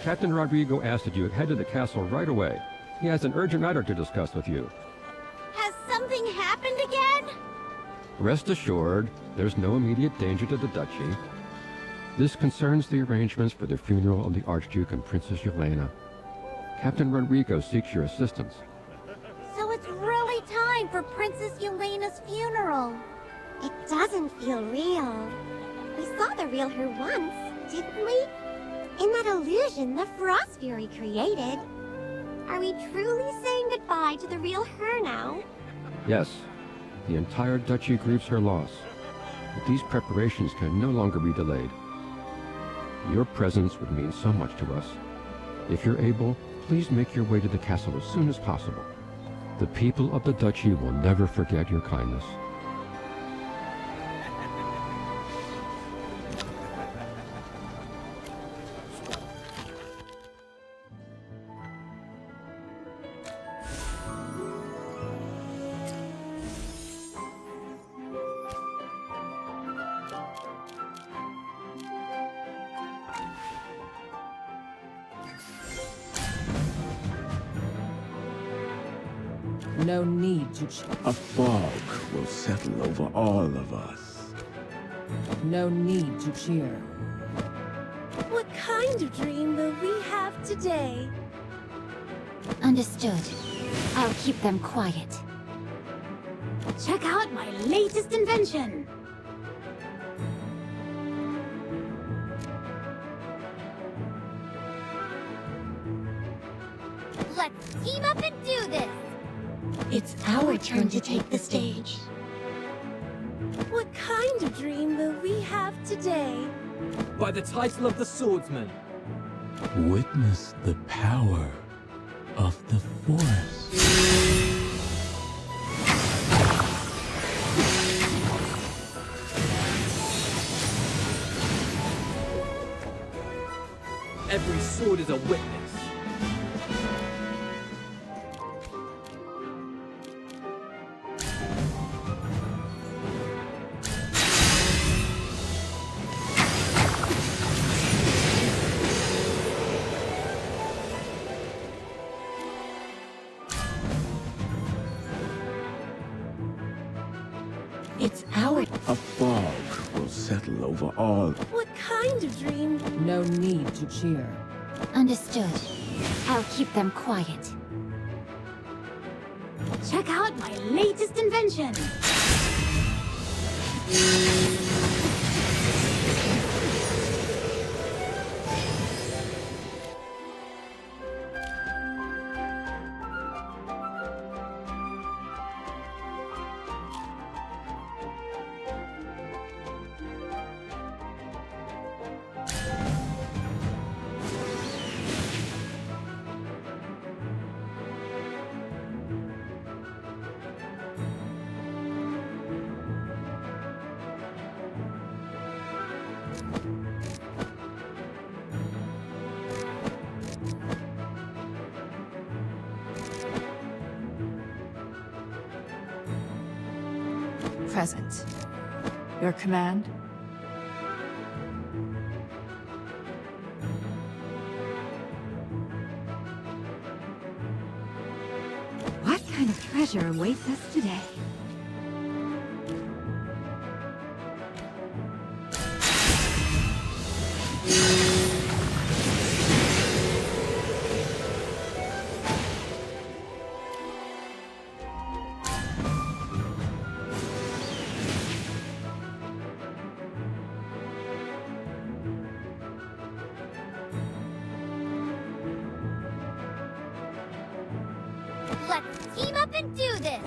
Captain Rodrigo asked that you head to the castle right away. He has an urgent matter to discuss with you. Has something happened again? Rest assured, there's no immediate danger to the duchy. This concerns the arrangements for the funeral of the Archduke and Princess Yelena. Captain Rodrigo seeks your assistance. So it's really time for Princess Yelena's funeral. It doesn't feel real. We saw the real her once, didn't we? In that illusion the Frost Fury created. Are we truly saying goodbye to the real her now? Yes, the entire duchy grieves her loss. But these preparations can no longer be delayed. Your presence would mean so much to us. If you're able, please make your way to the castle as soon as possible. The people of the duchy will never forget your kindness. No need to A fog will settle over all of us. No need to cheer. What kind of dream will we have today? Understood. I'll keep them quiet. Check out my latest invention! Let's team up and do this! It's our turn to take the stage. What kind of dream will we have today? By the title of the swordsman. Witness the power of the Force. Every sword is a witness. A fog will settle over all. What kind of dream? No need to cheer. Understood. I'll keep them quiet. Check out my latest invention. Present. Your command? What kind of treasure awaits us today? Let's team up and do this!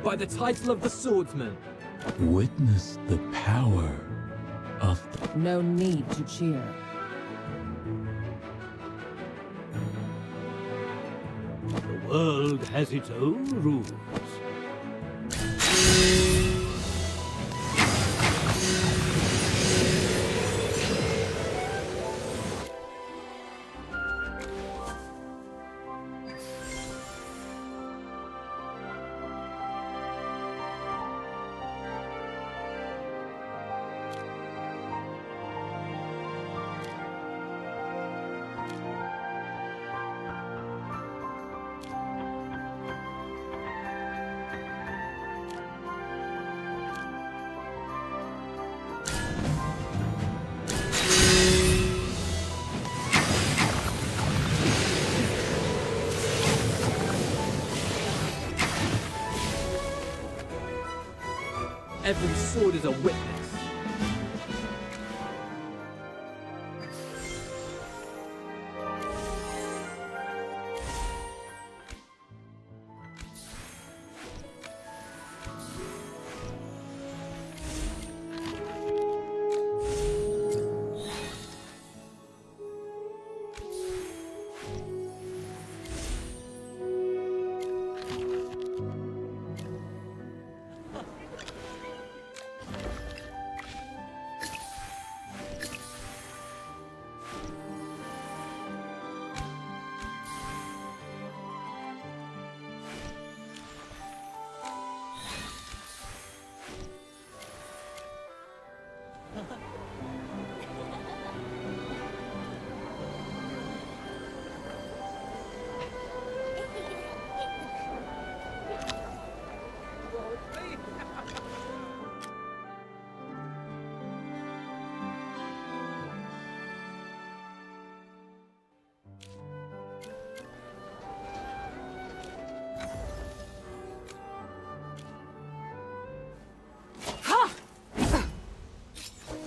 By the title of the swordsman. Witness the power of the... No need to cheer. The world has its own rules. Every sword is a witness.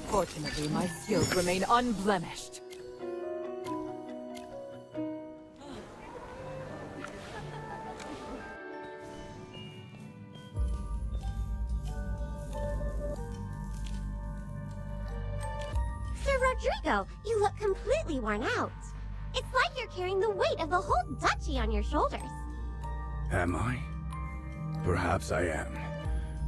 Fortunately, my skills remain unblemished. Sir Rodrigo, you look completely worn out. It's like you're carrying the weight of the whole duchy on your shoulders. Am I? Perhaps I am.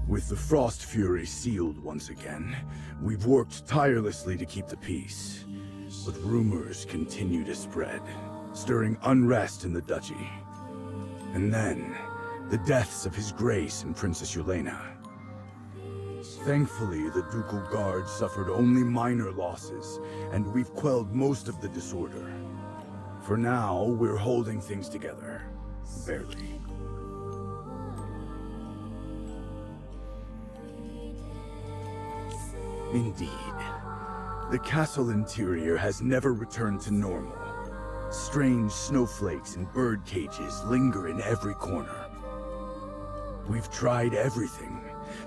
With the Frost Fury sealed once again, we've worked tirelessly to keep the peace. But rumors continue to spread, stirring unrest in the duchy. And then, the deaths of His Grace and Princess Yelena. Thankfully, the Ducal Guard suffered only minor losses, and we've quelled most of the disorder. For now, we're holding things together, Barely. Indeed. The castle interior has never returned to normal. Strange snowflakes and bird cages linger in every corner. We've tried everything,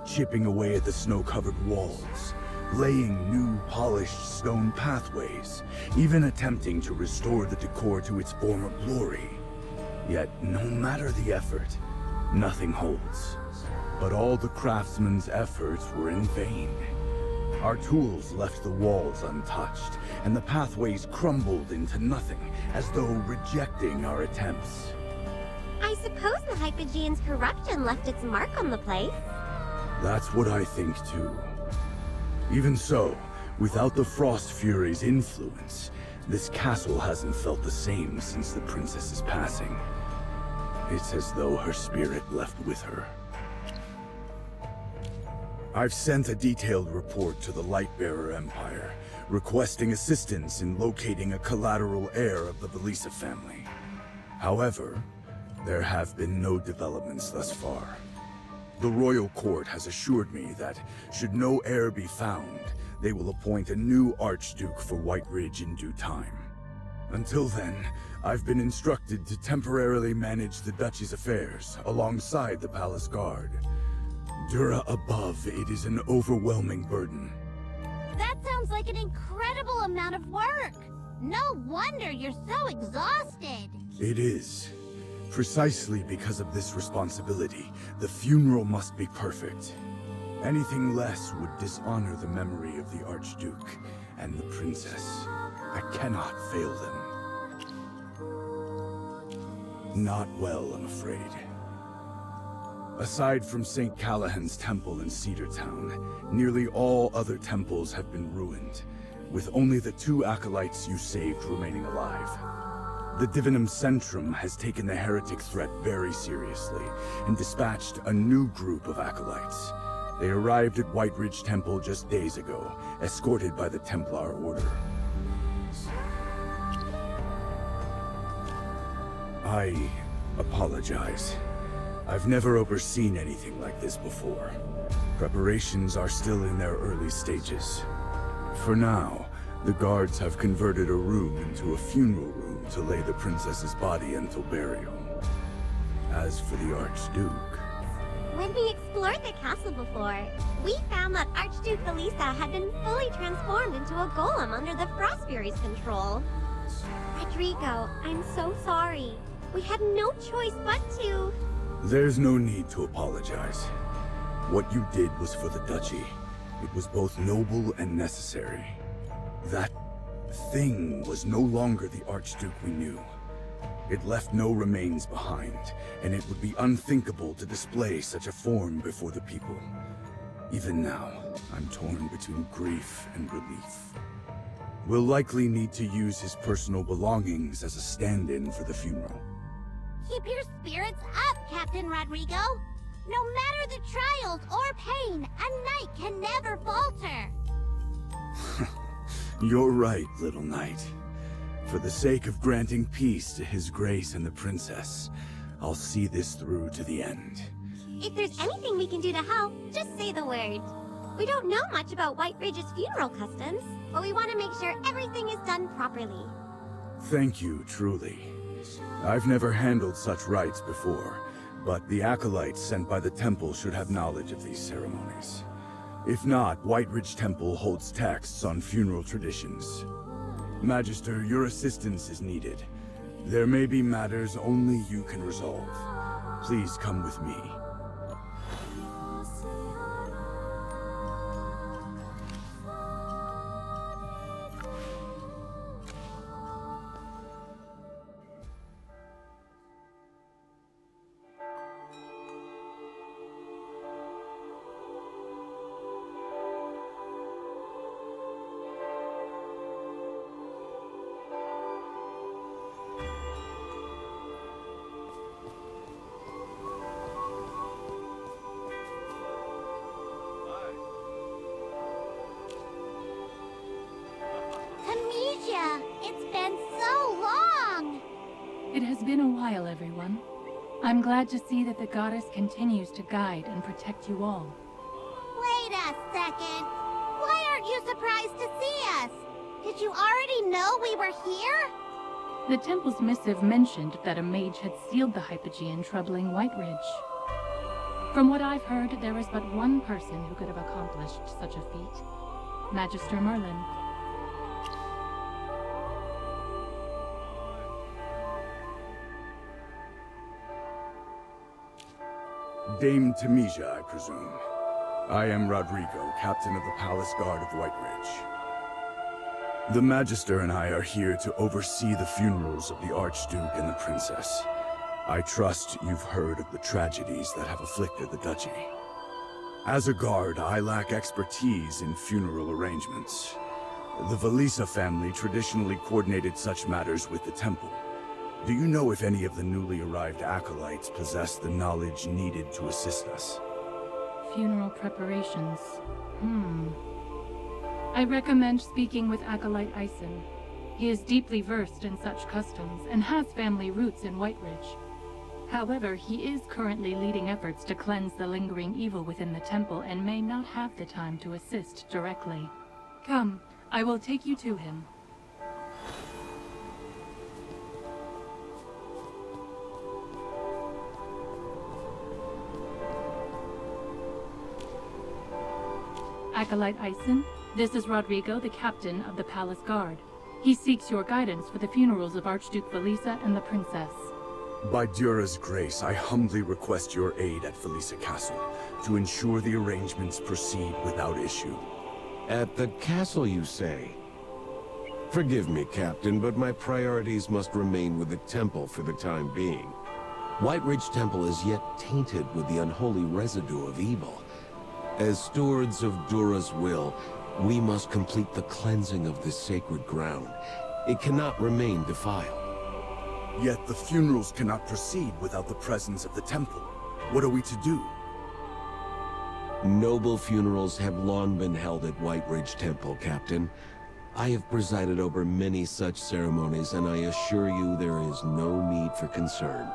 chipping away at the snow-covered walls, laying new polished stone pathways, even attempting to restore the decor to its former glory. Yet, no matter the effort, nothing holds. But all the craftsmen's efforts were in vain. Our tools left the walls untouched, and the pathways crumbled into nothing, as though rejecting our attempts. I suppose the Hypogean's corruption left its mark on the place. That's what I think too. Even so, without the Frost Fury's influence, this castle hasn't felt the same since the princess's passing. It's as though her spirit left with her. I've sent a detailed report to the Lightbearer Empire, requesting assistance in locating a collateral heir of the Velisa family. However, there have been no developments thus far. The royal court has assured me that, should no heir be found, they will appoint a new Archduke for White Ridge in due time. Until then, I've been instructed to temporarily manage the duchy's affairs, alongside the palace guard. Dura above, it is an overwhelming burden. That sounds like an incredible amount of work. No wonder you're so exhausted. It is. Precisely because of this responsibility, the funeral must be perfect. Anything less would dishonor the memory of the Archduke and the princess. I cannot fail them. Not well, I'm afraid. Aside from St. Callahan's temple in Cedar Town, nearly all other temples have been ruined, with only the 2 acolytes you saved remaining alive. The Divinum Centrum has taken the heretic threat very seriously, and dispatched a new group of acolytes. They arrived at White Ridge Temple just days ago, escorted by the Templar Order. I apologize. I've never overseen anything like this before. Preparations are still in their early stages. For now, the guards have converted a room into a funeral room to lay the princess's body until burial. As for the Archduke... When we explored the castle before, we found that Archduke Velisa had been fully transformed into a golem under the Frost Fury's control. Rodrigo, I'm so sorry. We had no choice but to... There's no need to apologize. What you did was for the duchy. It was both noble and necessary. That thing was no longer the Archduke we knew. It left no remains behind, and it would be unthinkable to display such a form before the people. Even now, I'm torn between grief and relief. We'll likely need to use his personal belongings as a stand-in for the funeral. Keep your spirits up, Captain Rodrigo. No matter the trials or pain, a knight can never falter. You're right, little knight. For the sake of granting peace to His Grace and the Princess, I'll see this through to the end. If there's anything we can do to help, just say the word. We don't know much about White Ridge's funeral customs, but we want to make sure everything is done properly. Thank you, truly. I've never handled such rites before, but the acolytes sent by the temple should have knowledge of these ceremonies. If not, White Ridge Temple holds texts on funeral traditions. Magister, your assistance is needed. There may be matters only you can resolve. Please come with me. It's been so long! It has been a while, everyone. I'm glad to see that the goddess continues to guide and protect you all. Wait a second. Why aren't you surprised to see us? Did you already know we were here? The temple's missive mentioned that a mage had sealed the hypogean troubling White Ridge. From what I've heard, there is but one person who could have accomplished such a feat. Magister Merlin. Dame Tamisia, I presume. I am Rodrigo, captain of the Palace Guard of White Ridge. The Magister and I are here to oversee the funerals of the Archduke and the Princess. I trust you've heard of the tragedies that have afflicted the duchy. As a guard, I lack expertise in funeral arrangements. The Velisa family traditionally coordinated such matters with the temple. Do you know if any of the newly arrived acolytes possess the knowledge needed to assist us? Funeral preparations. I recommend speaking with Acolyte Ison. He is deeply versed in such customs and has family roots in White Ridge. However, he is currently leading efforts to cleanse the lingering evil within the temple and may not have the time to assist directly. Come, I will take you to him. Acolyte Ison, this is Rodrigo, the captain of the Palace Guard. He seeks your guidance for the funerals of Archduke Velisa and the Princess. By Dura's grace, I humbly request your aid at Velisa Castle to ensure the arrangements proceed without issue. At the castle, you say? Forgive me, Captain, but my priorities must remain with the temple for the time being. White Ridge Temple is yet tainted with the unholy residue of evil. As stewards of Dura's will, we must complete the cleansing of this sacred ground. It cannot remain defiled. Yet the funerals cannot proceed without the presence of the temple. What are we to do? Noble funerals have long been held at White Ridge Temple, Captain. I have presided over many such ceremonies, and I assure you there is no need for concern.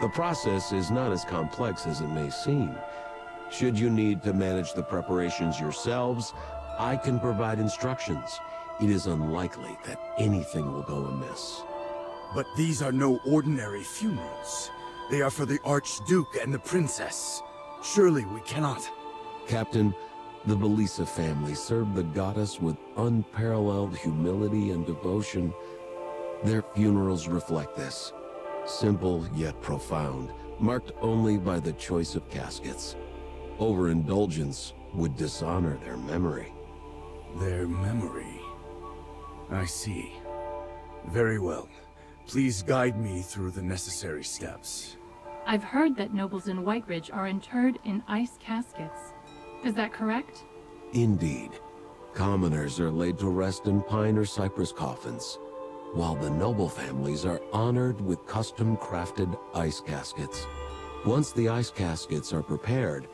The process is not as complex as it may seem. Should you need to manage the preparations yourselves, I can provide instructions. It is unlikely that anything will go amiss. But these are no ordinary funerals. They are for the Archduke and the Princess. Surely we cannot... Captain, the Velisa family served the goddess with unparalleled humility and devotion. Their funerals reflect this. Simple yet profound, marked only by the choice of caskets. Overindulgence would dishonor their memory. Their memory? I see. Very well. Please guide me through the necessary steps. I've heard that nobles in White Ridge are interred in ice caskets. Is that correct? Indeed. Commoners are laid to rest in pine or cypress coffins, while the noble families are honored with custom-crafted ice caskets. Once the ice caskets are prepared,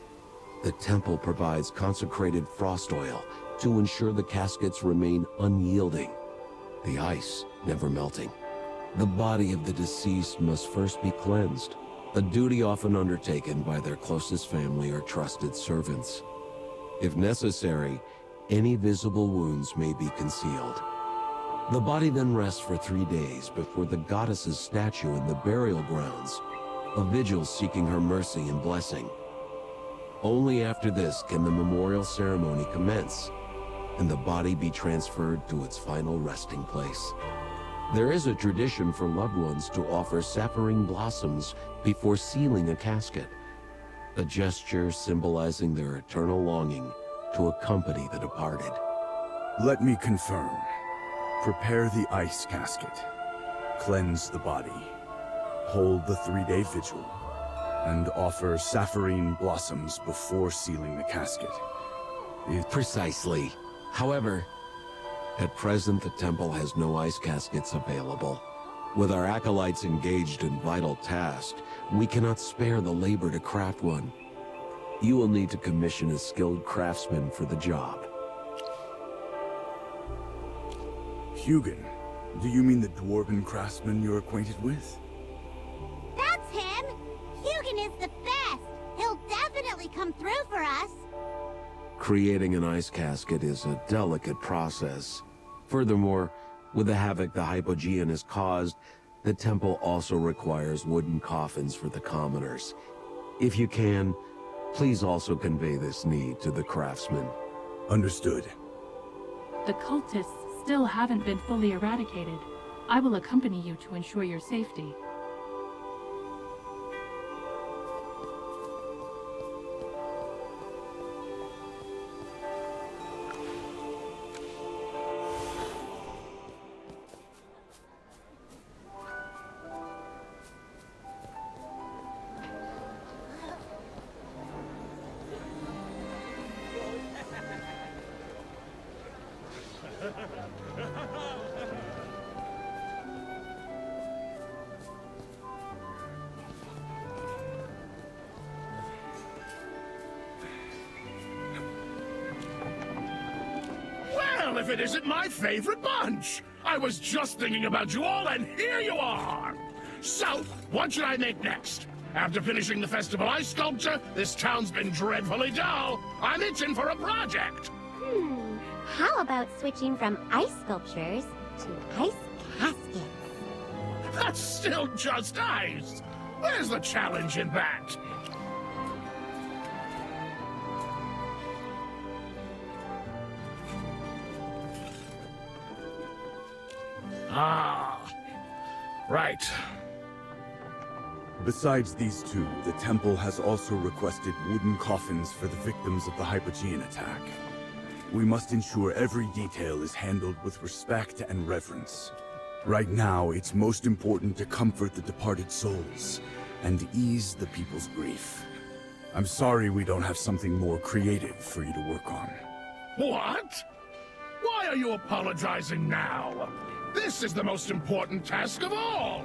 the temple provides consecrated frost oil to ensure the caskets remain unyielding, the ice never melting. The body of the deceased must first be cleansed, a duty often undertaken by their closest family or trusted servants. If necessary, any visible wounds may be concealed. The body then rests for 3 days before the goddess's statue in the burial grounds, a vigil seeking her mercy and blessing. Only after this can the memorial ceremony commence, and the body be transferred to its final resting place. There is a tradition for loved ones to offer sapphire blossoms before sealing a casket, a gesture symbolizing their eternal longing to accompany the departed. Let me confirm. Prepare the ice casket, cleanse the body, hold the 3-day vigil, and offer sapphire blossoms before sealing the casket. Precisely. However, at present the temple has no ice caskets available. With our acolytes engaged in vital tasks, we cannot spare the labor to craft one. You will need to commission a skilled craftsman for the job. Hugin, do you mean the dwarven craftsman you're acquainted with? That's him! Creating an ice casket is a delicate process. Furthermore, with the havoc the Hypogean has caused, the temple also requires wooden coffins for the commoners. If you can, please also convey this need to the craftsmen. Understood. The cultists still haven't been fully eradicated. I will accompany you to ensure your safety. Well, if it isn't my favorite bunch! I was just thinking about you all, and here you are! So, what should I make next? After finishing the festival ice sculpture, this town's been dreadfully dull. I'm itching for a project! How about switching from ice sculptures to ice caskets? That's still just ice! Where's the challenge in that? Ah, right. Besides these two, the temple has also requested wooden coffins for the victims of the Hypogean attack. We must ensure every detail is handled with respect and reverence. Right now, it's most important to comfort the departed souls and ease the people's grief. I'm sorry we don't have something more creative for you to work on. What? Why are you apologizing now? This is the most important task of all!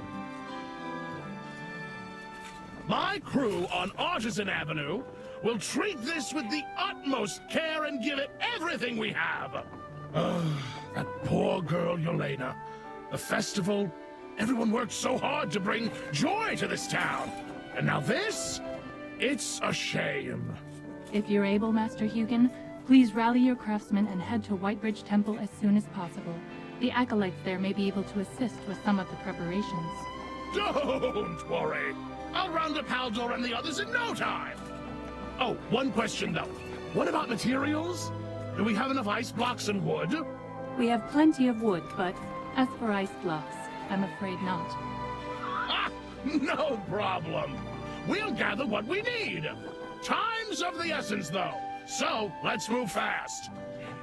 My crew on Artisan Avenue will treat this with the utmost care and give it everything we have. That poor girl, Yelena. The festival, everyone worked so hard to bring joy to this town. And now this? It's a shame. If you're able, Master Hugin, please rally your craftsmen and head to Whitebridge Temple as soon as possible. The acolytes there may be able to assist with some of the preparations. Don't worry. I'll round up Haldor and the others in no time. Oh, one question though. What about materials? Do we have enough ice blocks and wood? We have plenty of wood, but as for ice blocks, I'm afraid not. Ah, no problem. We'll gather what we need. Time's of the essence though, so let's move fast.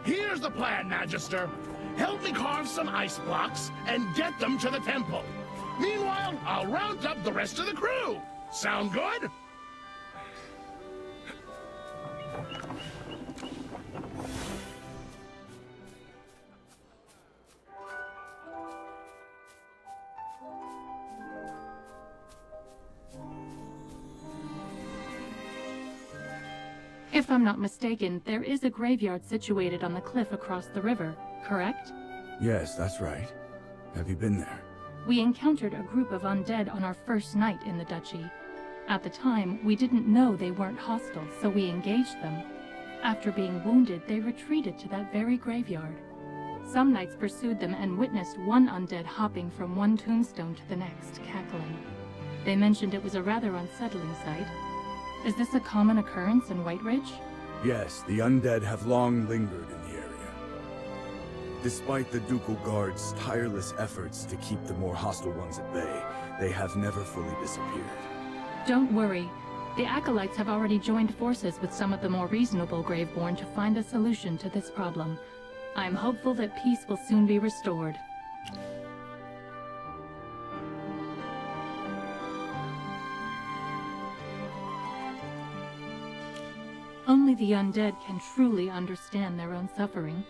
Here's the plan, Magister. Help me carve some ice blocks and get them to the temple. Meanwhile, I'll round up the rest of the crew. Sound good? If I'm not mistaken, there is a graveyard situated on the cliff across the river, correct? Yes, that's right. Have you been there? We encountered a group of undead on our first night in the duchy. At the time, we didn't know they weren't hostile, so we engaged them. After being wounded, they retreated to that very graveyard. Some knights pursued them and witnessed one undead hopping from one tombstone to the next, cackling. They mentioned it was a rather unsettling sight. Is this a common occurrence in Whiteridge? Yes, the undead have long lingered in the area. Despite the Ducal Guard's tireless efforts to keep the more hostile ones at bay, they have never fully disappeared. Don't worry. The Acolytes have already joined forces with some of the more reasonable Graveborn to find a solution to this problem. I'm hopeful that peace will soon be restored. Only the undead can truly understand their own suffering.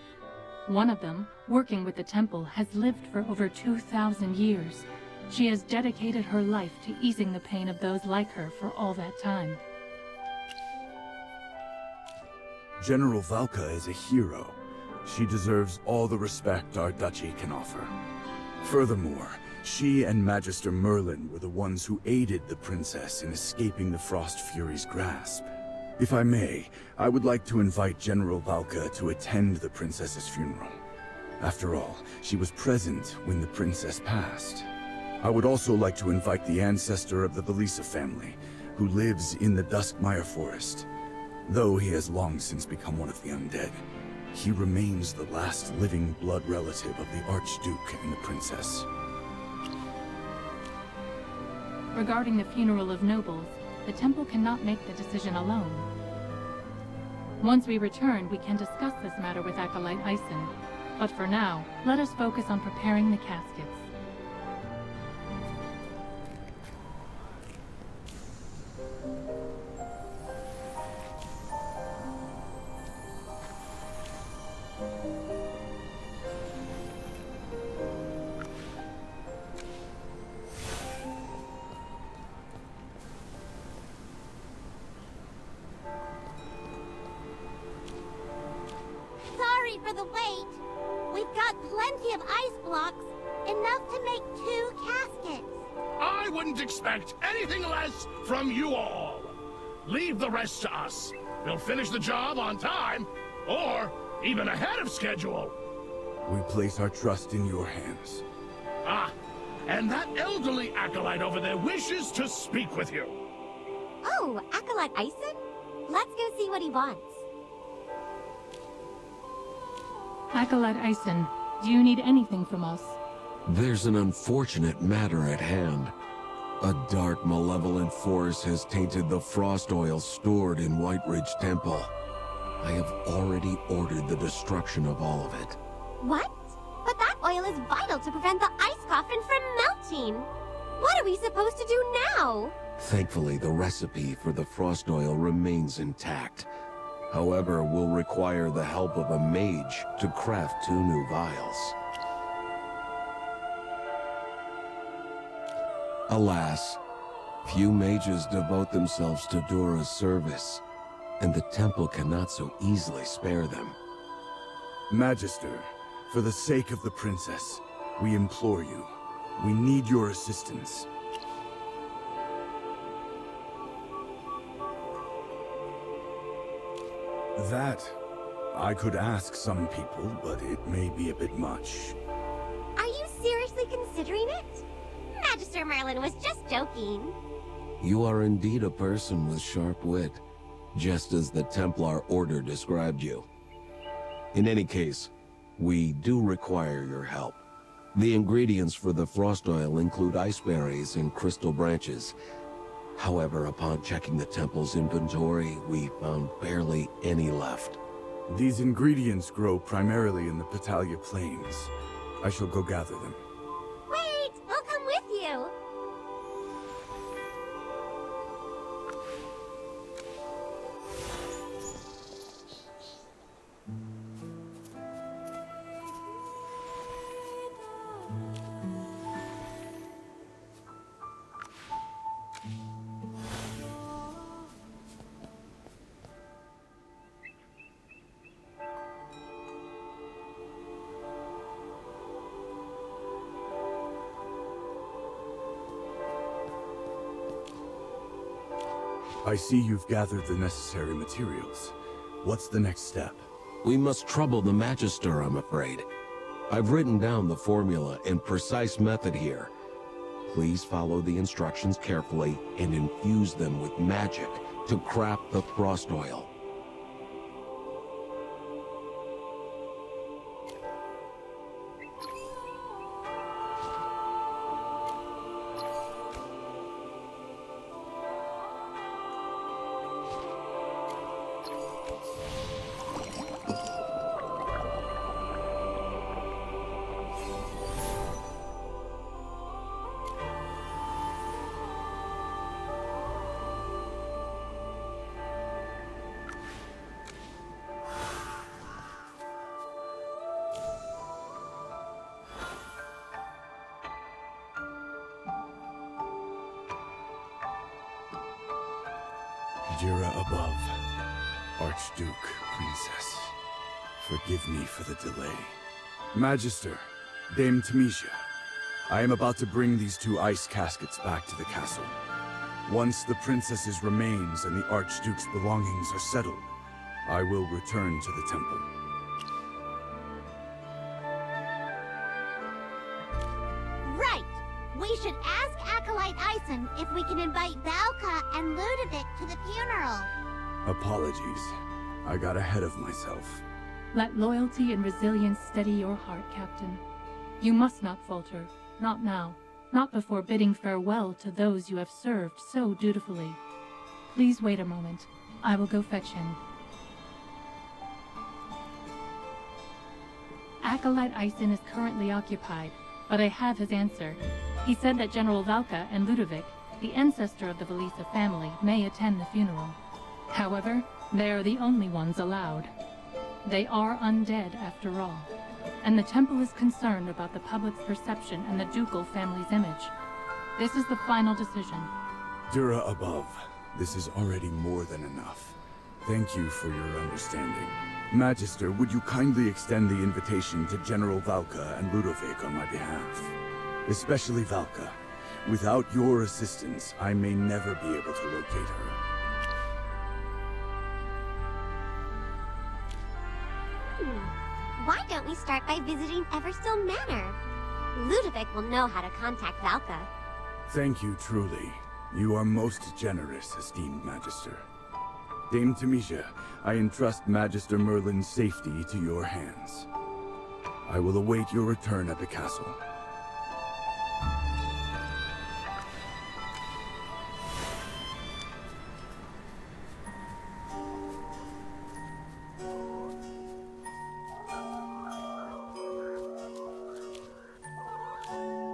One of them, working with the temple, has lived for over 2,000 years. She has dedicated her life to easing the pain of those like her for all that time. General Valka is a hero. She deserves all the respect our duchy can offer. Furthermore, she and Magister Merlin were the ones who aided the princess in escaping the Frost Fury's grasp. If I may, I would like to invite General Valka to attend the princess's funeral. After all, she was present when the princess passed. I would also like to invite the ancestor of the Velisa family, who lives in the Duskmire Forest. Though he has long since become one of the undead, he remains the last living blood relative of the Archduke and the princess. Regarding the funeral of nobles, the temple cannot make the decision alone. Once we return, we can discuss this matter with Acolyte Ison. But for now, let us focus on preparing the caskets. Sorry for the wait. We've got plenty of ice blocks, enough to make 2 caskets. I wouldn't expect anything less from you all. Leave the rest to us. We'll finish the job on time, or even ahead of schedule. We place our trust in your hands. Ah, and that elderly acolyte over there wishes to speak with you. Oh, Acolyte Ison? Let's go see what he wants. Acolyte Ison, do you need anything from us? There's an unfortunate matter at hand. A dark, malevolent force has tainted the frost oil stored in White Ridge Temple. I have already ordered the destruction of all of it. What? But that oil is vital to prevent the ice coffin from melting. What are we supposed to do now? Thankfully, the recipe for the frost oil remains intact. However, we'll require the help of a mage to craft 2 new vials. Alas, few mages devote themselves to Dora's service, and the temple cannot so easily spare them. Magister, for the sake of the princess, we implore you. We need your assistance. That, I could ask some people, but it may be a bit much. Are you seriously considering it? Magister Merlin was just joking. You are indeed a person with sharp wit, just as the Templar Order described you. In any case, we do require your help. The ingredients for the frost oil include ice berries and crystal branches. However, upon checking the temple's inventory, we found barely any left. These ingredients grow primarily in the Patalia Plains. I shall go gather them. Wait, I'll come with you. I see you've gathered the necessary materials. What's the next step? We must trouble the Magister, I'm afraid. I've written down the formula and precise method here. Please follow the instructions carefully and infuse them with magic to craft the frost oil. Jira above, Archduke, Princess. Forgive me for the delay. Magister, Dame Tamisha, I am about to bring these 2 ice caskets back to the castle. Once the princess's remains and the Archduke's belongings are settled, I will return to the temple. Right! We should ask Acolyte Ison if we can invite Valka and Ludovic to the funeral. Apologies. I got ahead of myself. Let loyalty and resilience steady your heart, Captain. You must not falter. Not now. Not before bidding farewell to those you have served so dutifully. Please wait a moment. I will go fetch him. Acolyte Ison is currently occupied, but I have his answer. He said that General Valka and Ludovic, the ancestor of the Velisa family, may attend the funeral. However, they are the only ones allowed. They are undead after all, and the temple is concerned about the public's perception and the ducal family's image. This is the final decision. Dura above, this is already more than enough. Thank you for your understanding. Magister, would you kindly extend the invitation to General Valka and Ludovic on my behalf? Especially Valka. Without your assistance, I may never be able to locate her. Why don't we start by visiting Everstone Manor? Ludovic will know how to contact Valka. Thank you truly. You are most generous, esteemed Magister. Dame Temisia, I entrust Magister Merlin's safety to your hands. I will await your return at the castle.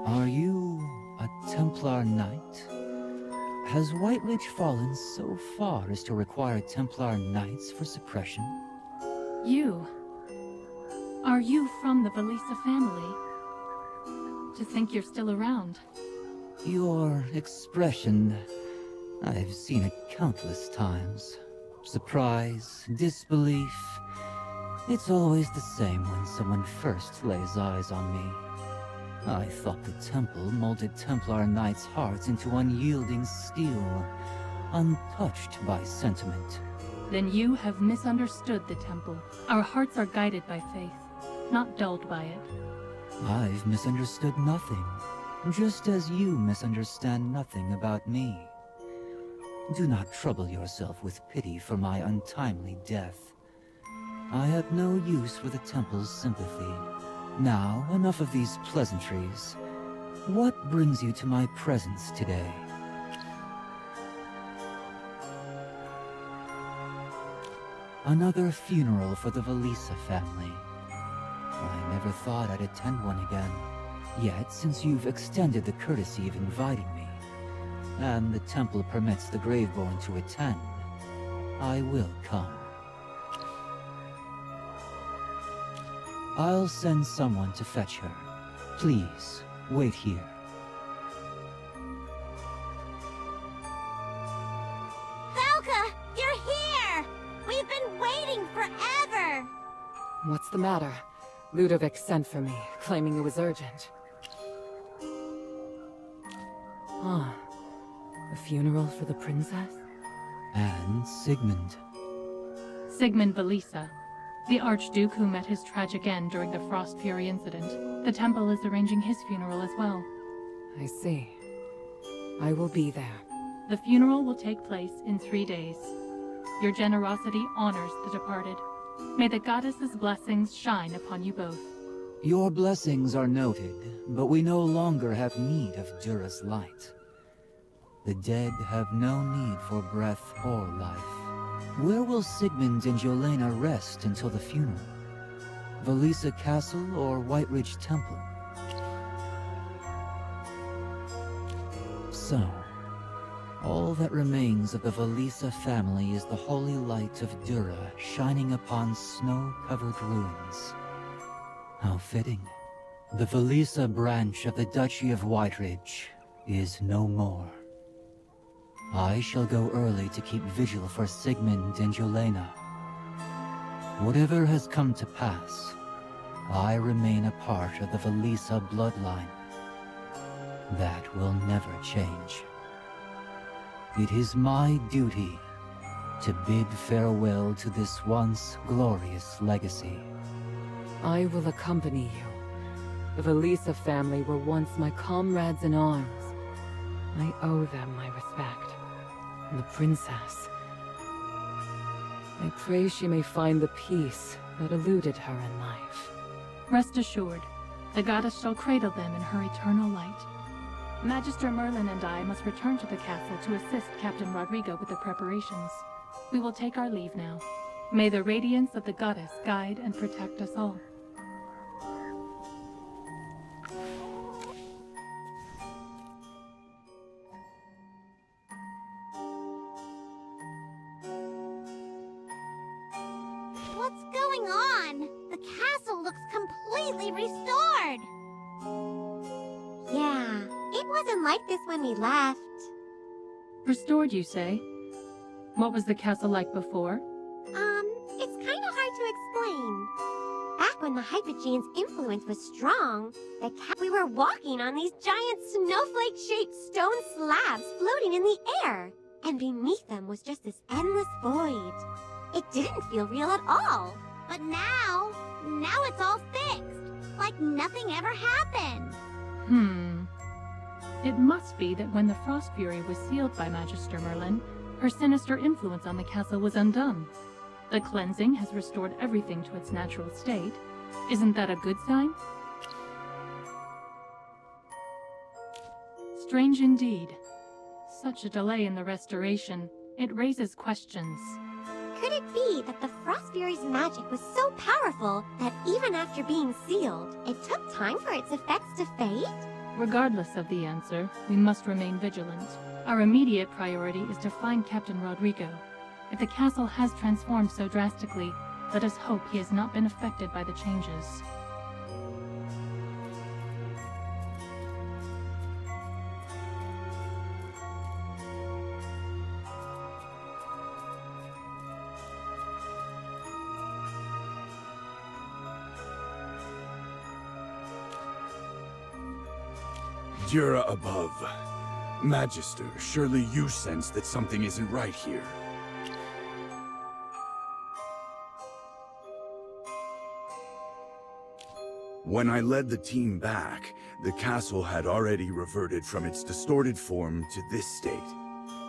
Are you a Templar Knight? Has White Ridge fallen so far as to require Templar Knights for suppression? You? Are you from the Velisa family? To think you're still around. Your expression, I've seen it countless times. Surprise, disbelief. It's always the same when someone first lays eyes on me. I thought the temple molded Templar Knights' hearts into unyielding steel, untouched by sentiment. Then you have misunderstood the temple. Our hearts are guided by faith, not dulled by it. I've misunderstood nothing, just as you misunderstand nothing about me. Do not trouble yourself with pity for my untimely death. I have no use for the temple's sympathy. Now, enough of these pleasantries. What brings you to my presence today? Another funeral for the Velisa family. I never thought I'd attend one again. Yet, since you've extended the courtesy of inviting me, and the temple permits the Graveborn to attend, I will come. I'll send someone to fetch her. Please, wait here. Valka, you're here! We've been waiting forever! What's the matter? Ludovic sent for me, claiming it was urgent. Huh. A funeral for the princess? And Sigmund. Sigmund Velisa, the Archduke who met his tragic end during the Frost Fury incident. The temple is arranging his funeral as well. I see. I will be there. The funeral will take place in 3 days. Your generosity honors the departed. May the goddess's blessings shine upon you both. Your blessings are noted, but we no longer have need of Dura's light. The dead have no need for breath or life. Where will Sigmund and Yelena rest until the funeral? Velisa Castle or White Ridge Temple? So, all that remains of the Velisa family is the holy light of Dura shining upon snow-covered ruins. How fitting. The Velisa branch of the Duchy of White Ridge is no more. I shall go early to keep vigil for Sigmund and Yelena. Whatever has come to pass, I remain a part of the Velisa bloodline. That will never change. It is my duty to bid farewell to this once glorious legacy. I will accompany you. The Valisa family were once my comrades in arms. I owe them my respect. And the princess. I pray she may find the peace that eluded her in life. Rest assured, the goddess shall cradle them in her eternal light. Magister Merlin and I must return to the castle to assist Captain Rodrigo with the preparations. We will take our leave now. May the radiance of the goddess guide and protect us all. What's going on? The castle looks completely restored. Yeah, it wasn't like this when we left. Restored, you say? What was the castle like before? It's kind of hard to explain. Back when the Hypogean's influence was strong, we were walking on these giant snowflake-shaped stone slabs floating in the air. And beneath them was just this endless void. It didn't feel real at all. But now it's all fixed. Like nothing ever happened. It must be that when the Frost Fury was sealed by Magister Merlin, her sinister influence on the castle was undone. The cleansing has restored everything to its natural state. Isn't that a good sign? Strange indeed. Such a delay in the restoration. It raises questions. Could it be that the Frost Fury's magic was so powerful that even after being sealed, it took time for its effects to fade? Regardless of the answer, we must remain vigilant. Our immediate priority is to find Captain Rodrigo. If the castle has transformed so drastically, let us hope he has not been affected by the changes. Dura above. Magister, surely you sense that something isn't right here. When I led the team back, the castle had already reverted from its distorted form to this state.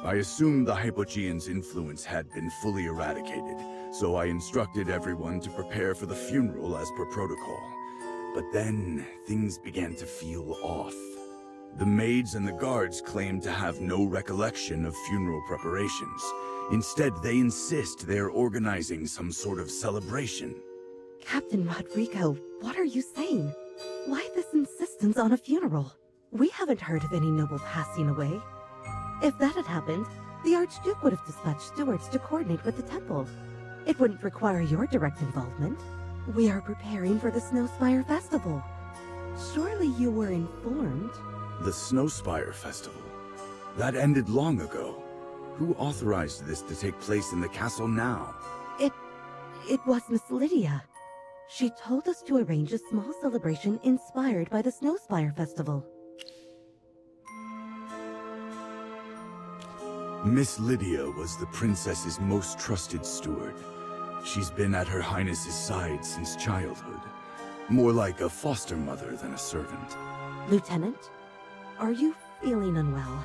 I assumed the Hypogean's influence had been fully eradicated, so I instructed everyone to prepare for the funeral as per protocol. But then, things began to feel off. The maids and the guards claimed to have no recollection of funeral preparations. Instead, they insist they're organizing some sort of celebration. Captain Rodrigo, what are you saying? Why this insistence on a funeral? We haven't heard of any noble passing away. If that had happened, the Archduke would have dispatched stewards to coordinate with the temple. It wouldn't require your direct involvement. We are preparing for the Snowspire Festival. Surely you were informed. The Snowspire Festival? That ended long ago. Who authorized this to take place in the castle now? It was Miss Lydia. She told us to arrange a small celebration inspired by the Snowspire Festival. Miss Lydia was the princess's most trusted steward. She's been at Her Highness's side since childhood. More like a foster mother than a servant. Lieutenant, are you feeling unwell?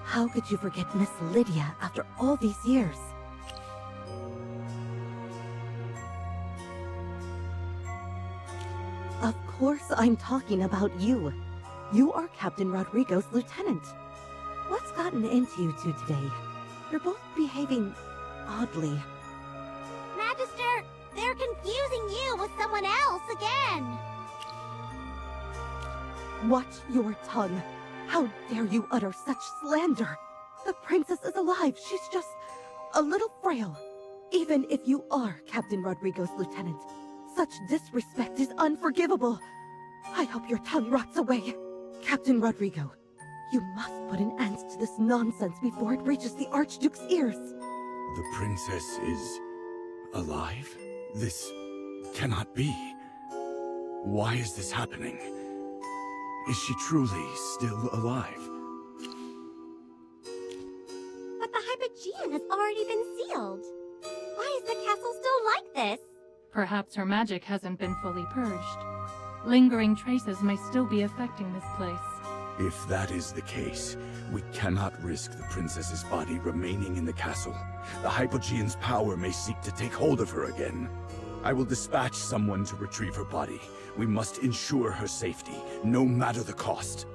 How could you forget Miss Lydia after all these years? Of course I'm talking about you. You are Captain Rodrigo's lieutenant. What's gotten into you two today? You're both behaving oddly. Magister, they're confusing you with someone else again. Watch your tongue. How dare you utter such slander? The princess is alive. She's just a little frail. Even if you are Captain Rodrigo's lieutenant, such disrespect is unforgivable. I hope your tongue rots away. Captain Rodrigo, you must put an end to this nonsense before it reaches the Archduke's ears. The princess is alive? This cannot be. Why is this happening? Is she truly still alive? sealed. Why is the castle still like this? Perhaps her magic hasn't been fully purged. Lingering traces may still be affecting this place. If that is the case, we cannot risk the princess's body remaining in the castle. The Hypogean's power may seek to take hold of her again. I will dispatch someone to retrieve her body. We must ensure her safety, no matter the cost.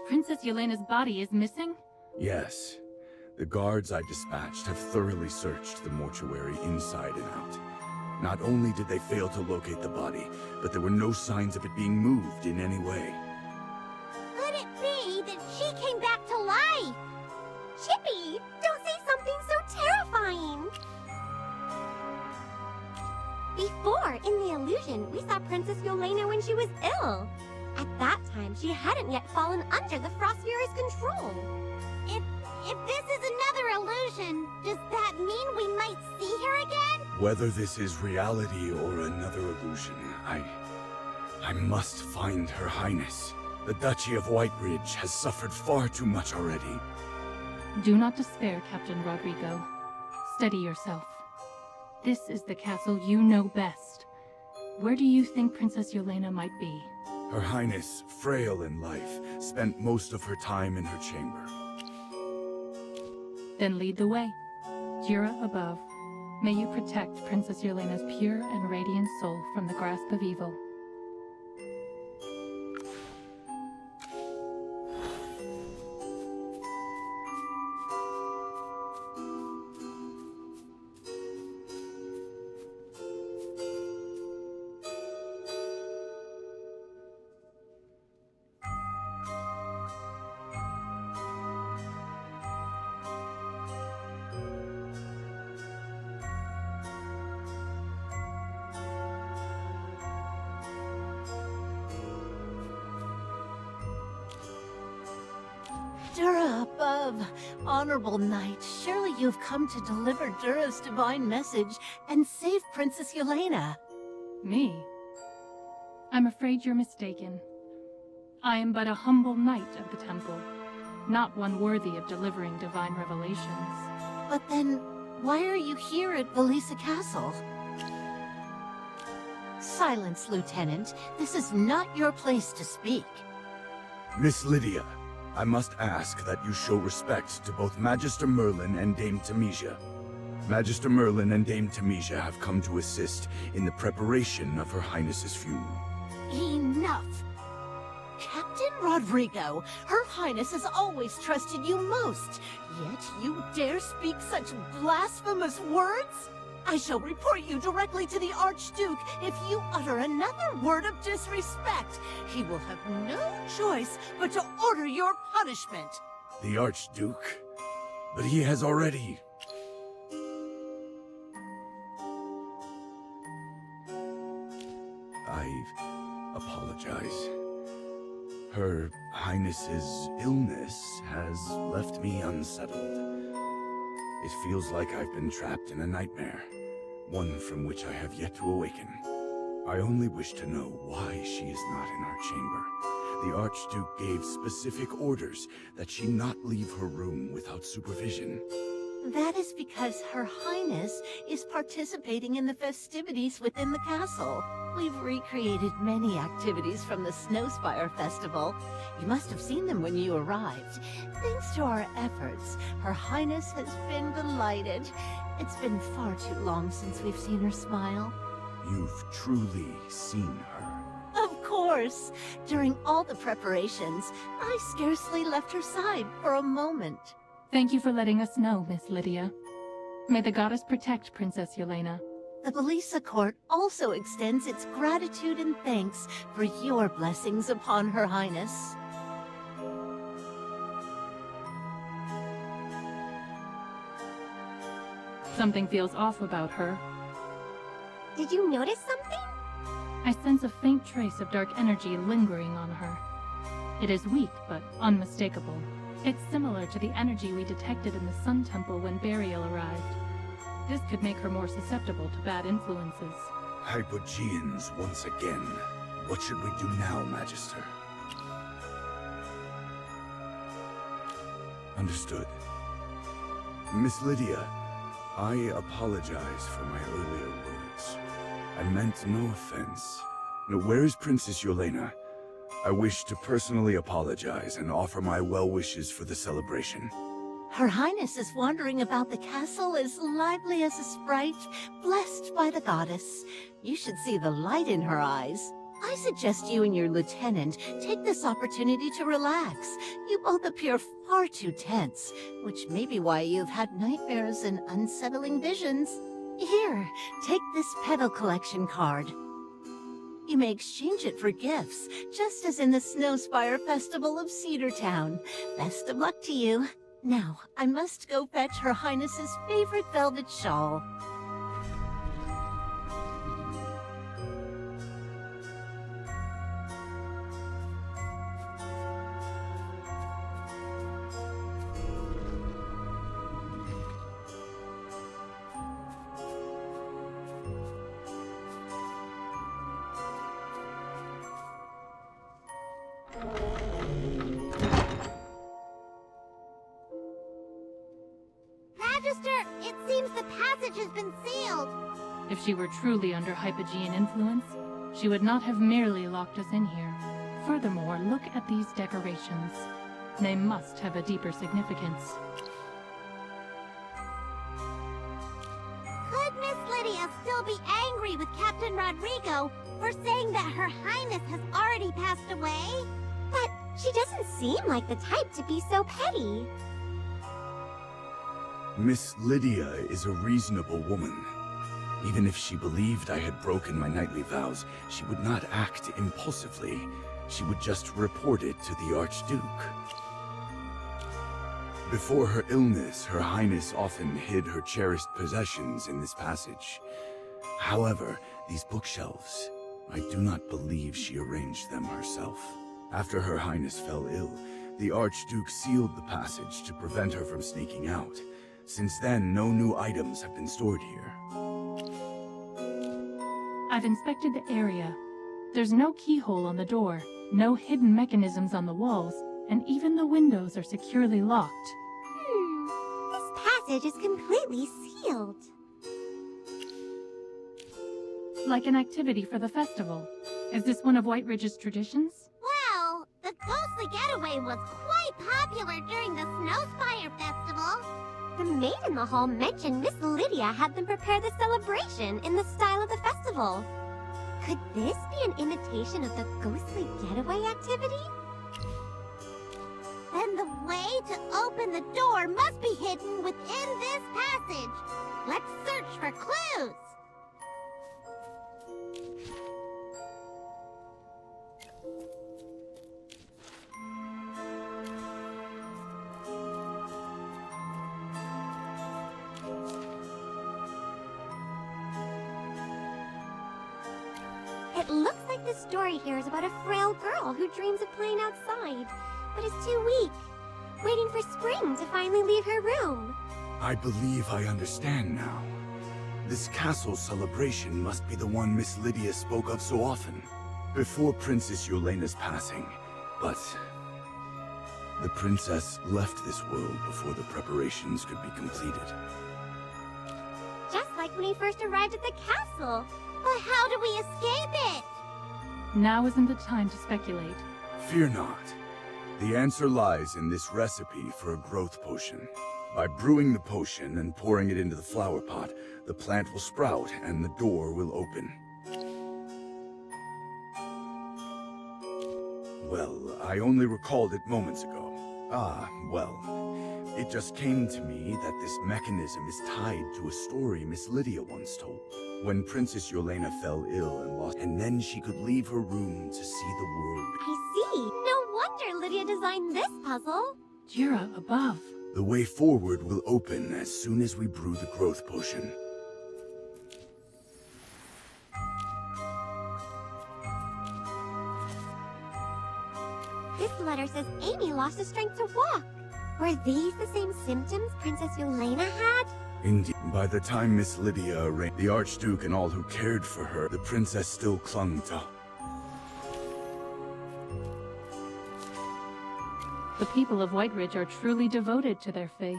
Princess Yelena's body is missing? Yes. The guards I dispatched have thoroughly searched the mortuary inside and out. Not only did they fail to locate the body, but there were no signs of it being moved in any way. Could it be that she came back to life? Chippy, don't say something so terrifying! Before, in the illusion, we saw Princess Yelena when she was ill. At that time, she hadn't yet fallen under the Frost Fury's control. If this is another illusion, does that mean we might see her again? Whether this is reality or another illusion, I must find Her Highness. The Duchy of Whiteridge has suffered far too much already. Do not despair, Captain Rodrigo. Steady yourself. This is the castle you know best. Where do you think Princess Yelena might be? Her Highness, frail in life, spent most of her time in her chamber. Then lead the way. Jura above. May you protect Princess Yelena's pure and radiant soul from the grasp of evil. Dura above, honorable knight, surely you've come to deliver Dura's divine message and save Princess Yelena. Me? I'm afraid you're mistaken. I am but a humble knight of the temple, not one worthy of delivering divine revelations. But then, why are you here at Valisa Castle? Silence, Lieutenant. This is not your place to speak. Miss Lydia, I must ask that you show respect to both Magister Merlin and Dame Tamesia. Magister Merlin and Dame Tamesia have come to assist in the preparation of Her Highness's funeral. Enough! Captain Rodrigo, Her Highness has always trusted you most, yet you dare speak such blasphemous words? I shall report you directly to the Archduke if you utter another word of disrespect. He will have no choice but to order your punishment. The Archduke? But he has already... I apologize. Her Highness's illness has left me unsettled. It feels like I've been trapped in a nightmare, one from which I have yet to awaken. I only wish to know why she is not in our chamber. The Archduke gave specific orders that she not leave her room without supervision. That is because Her Highness is participating in the festivities within the castle. We've recreated many activities from the Snowspire Festival. You must have seen them when you arrived. Thanks to our efforts, Her Highness has been delighted. It's been far too long since we've seen her smile. You've truly seen her. Of course! During all the preparations, I scarcely left her side for a moment. Thank you for letting us know, Miss Lydia. May the goddess protect Princess Yelena. The Valisa Court also extends its gratitude and thanks for your blessings upon Her Highness. Something feels off about her. Did you notice something? I sense a faint trace of dark energy lingering on her. It is weak, but unmistakable. It's similar to the energy we detected in the Sun Temple when Burial arrived. This could make her more susceptible to bad influences. Hypogeans once again. What should we do now, Magister? Understood. Miss Lydia, I apologize for my earlier words. I meant no offense. Now, where is Princess Yelena? I wish to personally apologize and offer my well wishes for the celebration. Her Highness is wandering about the castle as lively as a sprite, blessed by the goddess. You should see the light in her eyes. I suggest you and your lieutenant take this opportunity to relax. You both appear far too tense, which may be why you've had nightmares and unsettling visions. Here, take this petal collection card. You may exchange it for gifts, just as in the Snowspire Festival of Cedartown. Best of luck to you. Now, I must go fetch Her Highness's favorite velvet shawl. Magister, it seems the passage has been sealed. If she were truly under Hypogean influence, she would not have merely locked us in here. Furthermore, look at these decorations. They must have a deeper significance. Could Miss Lydia still be angry with Captain Rodrigo for saying that Her Highness has already passed away? But she doesn't seem like the type to be so petty. Miss Lydia is a reasonable woman. Even if she believed I had broken my knightly vows, she would not act impulsively. She would just report it to the Archduke. Before her illness, Her Highness often hid her cherished possessions in this passage. However, these bookshelves, I do not believe she arranged them herself. After Her Highness fell ill, the Archduke sealed the passage to prevent her from sneaking out. Since then, no new items have been stored here. I've inspected the area. There's no keyhole on the door, no hidden mechanisms on the walls, and even the windows are securely locked. This passage is completely sealed. Like an activity for the festival. Is this one of White Ridge's traditions? Well, the ghostly getaway was quite popular during the Snowspire Festival. The maid in the hall mentioned Miss Lydia had them prepare the celebration in the style of the festival. Could this be an imitation of the ghostly getaway activity? Then the way to open the door must be hidden within this passage. Let's search for clues. It looks like the story here is about a frail girl who dreams of playing outside, but is too weak, waiting for spring to finally leave her room. I believe I understand now. This castle celebration must be the one Miss Lydia spoke of so often, before Princess Yelena's passing. But the princess left this world before the preparations could be completed. Just like when he first arrived at the castle. But how do we escape it? Now isn't the time to speculate. Fear not. The answer lies in this recipe for a growth potion. By brewing the potion and pouring it into the flower pot, the plant will sprout and the door will open. Well, I only recalled it moments ago. It just came to me that this mechanism is tied to a story Miss Lydia once told. When Princess Yelena fell ill and lost, and then she could leave her room to see the world. I see. No wonder Lydia designed this puzzle. Jira above. The way forward will open as soon as we brew the growth potion. This letter says Amy lost the strength to walk. Were these the same symptoms Princess Yelena had? Indeed, by the time Miss Lydia arranged the Archduke and all who cared for her, the princess still clung to. The people of Whiteridge are truly devoted to their faith.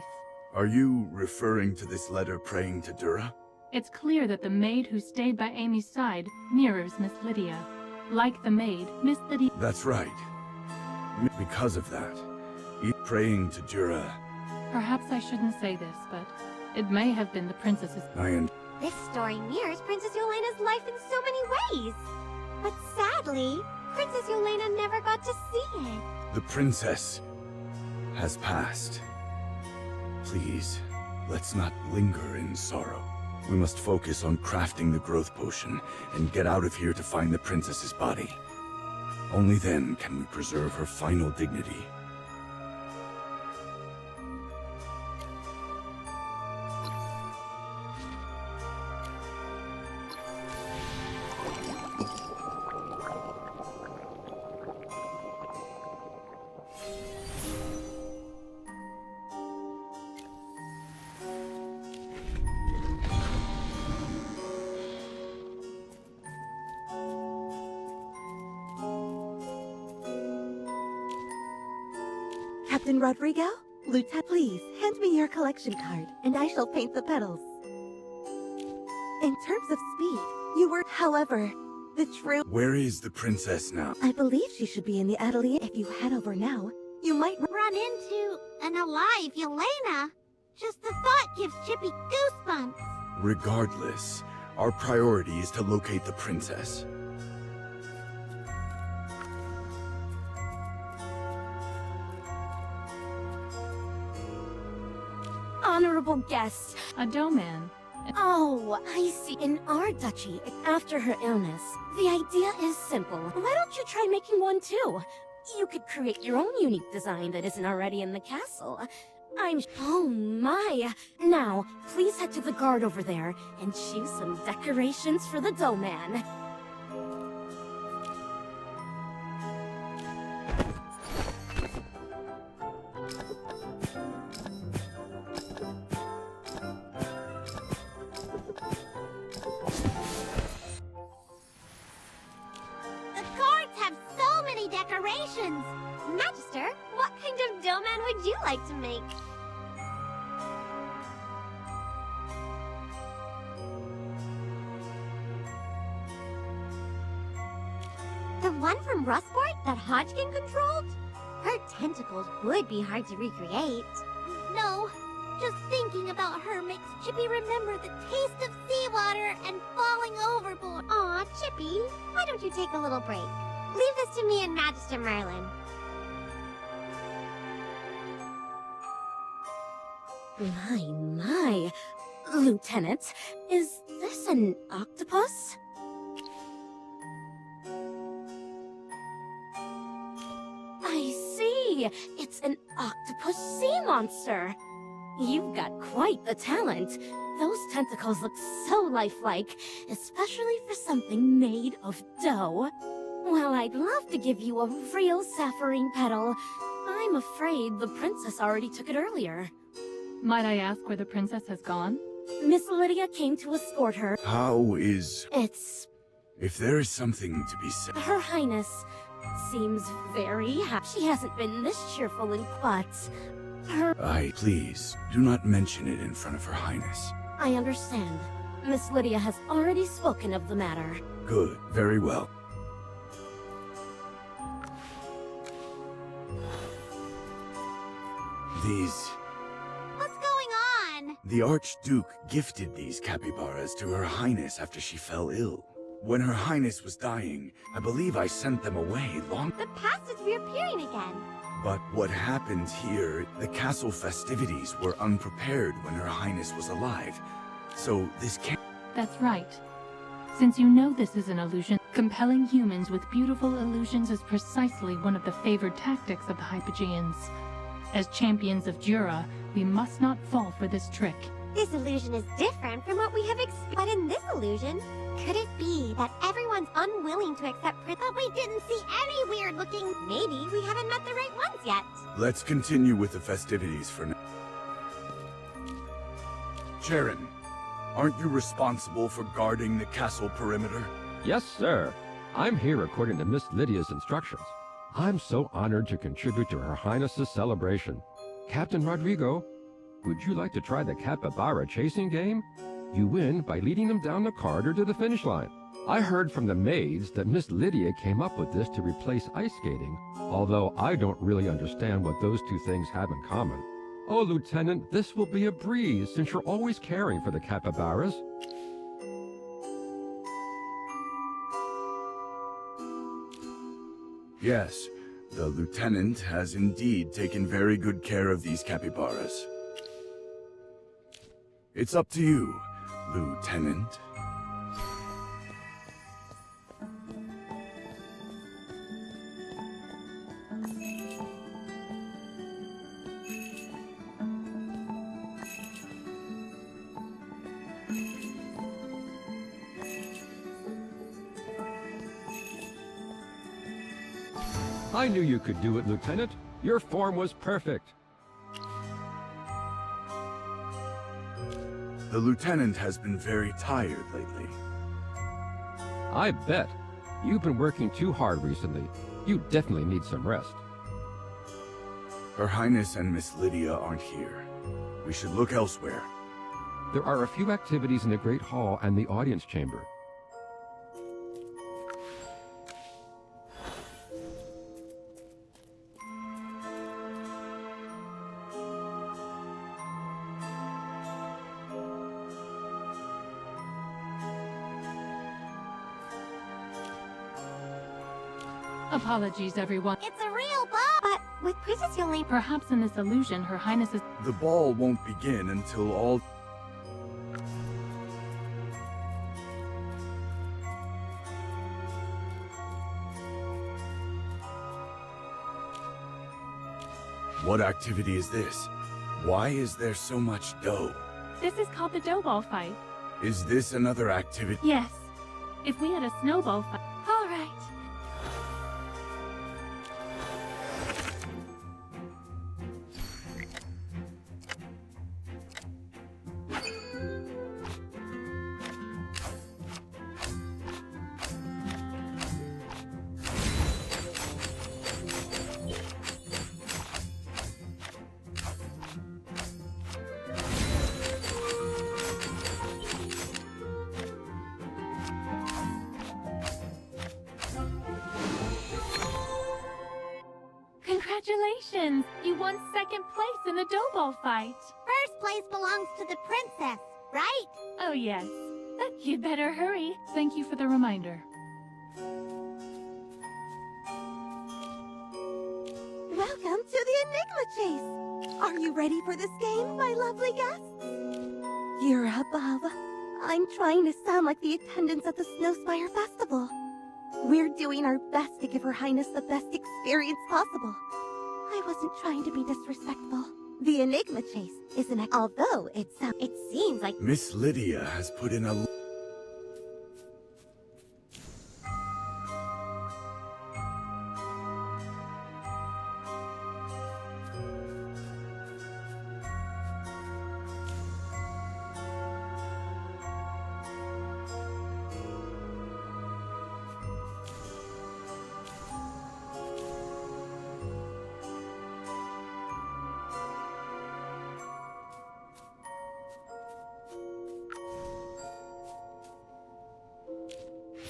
Are you referring to this letter praying to Dura? It's clear that the maid who stayed by Amy's side mirrors Miss Lydia. Like the maid, Miss Lydia... That's right. Because of that, praying to Dura... Perhaps I shouldn't say this, but it may have been the princess's... This story mirrors Princess Yolena's life in so many ways. But sadly, Princess Yolena never got to see it. The princess has passed. Please, let's not linger in sorrow. We must focus on crafting the growth potion and get out of here to find the princess's body. Only then can we preserve her final dignity. Captain Rodrigo? Lieutenant, please, hand me your collection card, and I shall paint the petals. In terms of speed, you were, however, the true... Where is the princess now? I believe she should be in the atelier. If you head over now, you might run into an alive Yelena. Just the thought gives Chippy goosebumps. Regardless, our priority is to locate the princess. Honorable guests. A doman. Oh, I see. In our duchy, after her illness, the idea is simple. Why don't you try making one too? You could create your own unique design that isn't already in the castle. Oh my! Now, please head to the guard over there and choose some decorations for the doman. Decorations! Magister, what kind of doman would you like to make? The one from Rustport that Hodgkin controlled? Her tentacles would be hard to recreate. No, just thinking about her makes Chippy remember the taste of seawater and falling overboard. Aw, Chippy, why don't you take a little break? Leave this to me and Magister Merlin. My. Lieutenant, is this an octopus? I see. It's an octopus sea monster. You've got quite the talent. Those tentacles look so lifelike, especially for something made of dough. Well, I'd love to give you a real sapphirine petal. I'm afraid the princess already took it earlier. Might I ask where the princess has gone? Miss Lydia came to escort her. How is... It's... If there is something to be said... Her Highness seems very happy. She hasn't been this cheerful in quite... Please, do not mention it in front of Her Highness. I understand. Miss Lydia has already spoken of the matter. Good, very well. These... What's going on? The Archduke gifted these capybaras to Her Highness after she fell ill. When Her Highness was dying, I believe I sent them away long... The past is reappearing again. But what happened here, the castle festivities were unprepared when Her Highness was alive. So this can't... That's right. Since you know this is an illusion, compelling humans with beautiful illusions is precisely one of the favored tactics of the Hypogeans. As champions of Jura, we must not fall for this trick. This illusion is different from what we have experienced. But in this illusion, could it be that everyone's unwilling to accept but we didn't see any weird-looking... Maybe we haven't met the right ones yet. Let's continue with the festivities for now. Charon, aren't you responsible for guarding the castle perimeter? Yes, sir. I'm here according to Miss Lydia's instructions. I'm so honored to contribute to Her Highness's celebration. Captain Rodrigo, would you like to try the capybara chasing game? You win by leading them down the corridor to the finish line. I heard from the maids that Miss Lydia came up with this to replace ice skating, although I don't really understand what those two things have in common. Oh, Lieutenant, this will be a breeze since you're always caring for the capybaras. Yes, the Lieutenant has indeed taken very good care of these capybaras. It's up to you, Lieutenant. I knew you could do it, Lieutenant. Your form was perfect. The Lieutenant has been very tired lately. I bet. You've been working too hard recently. You definitely need some rest. Her Highness and Miss Lydia aren't here. We should look elsewhere. There are a few activities in the Great Hall and the audience chamber. Apologies, everyone. It's a real ball! But with Princess Yoli... Perhaps in this illusion, Her Highness is... The ball won't begin until all... What activity is this? Why is there so much dough? This is called the dough ball fight. Is this another activity? Yes. If we had a snowball fight... All right. Congratulations! You won second place in the dough ball fight. First place belongs to the princess, right? Oh, yes. You'd better hurry. Thank you for the reminder. Welcome to the Enigma Chase! Are you ready for this game, my lovely guests? You're above. I'm trying to sound like the attendants at the Snowspire Festival. We're doing our best to give Her Highness the best experience possible. I wasn't trying to be disrespectful. The Enigma Chase is an although it seems like Miss Lydia has put in a...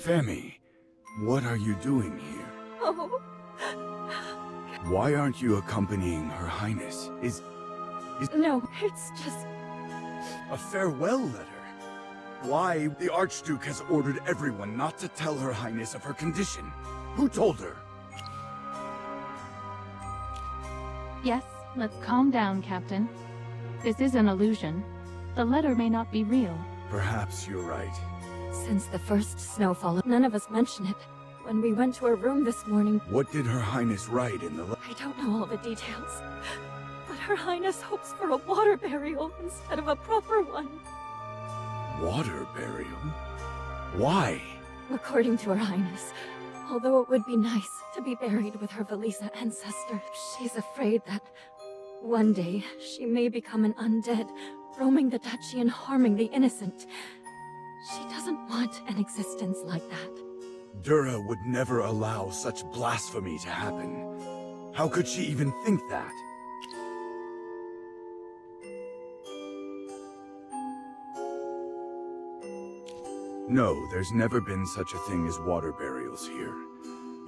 Femi, what are you doing here? Oh. Why aren't you accompanying Her Highness? Is No, it's just... a farewell letter? Why? The Archduke has ordered everyone not to tell Her Highness of her condition. Who told her? Yes, let's calm down, Captain. This is an illusion. The letter may not be real. Perhaps you're right. Since the first snowfall, none of us mentioned it. When we went to her room this morning... What did Her Highness write in the letter? I don't know all the details. But Her Highness hopes for a water burial instead of a proper one. Water burial? Why? According to Her Highness, although it would be nice to be buried with her Valisa ancestor, she's afraid that one day she may become an undead, roaming the duchy and harming the innocent. She doesn't want an existence like that. Dura would never allow such blasphemy to happen. How could she even think that? No, there's never been such a thing as water burials here.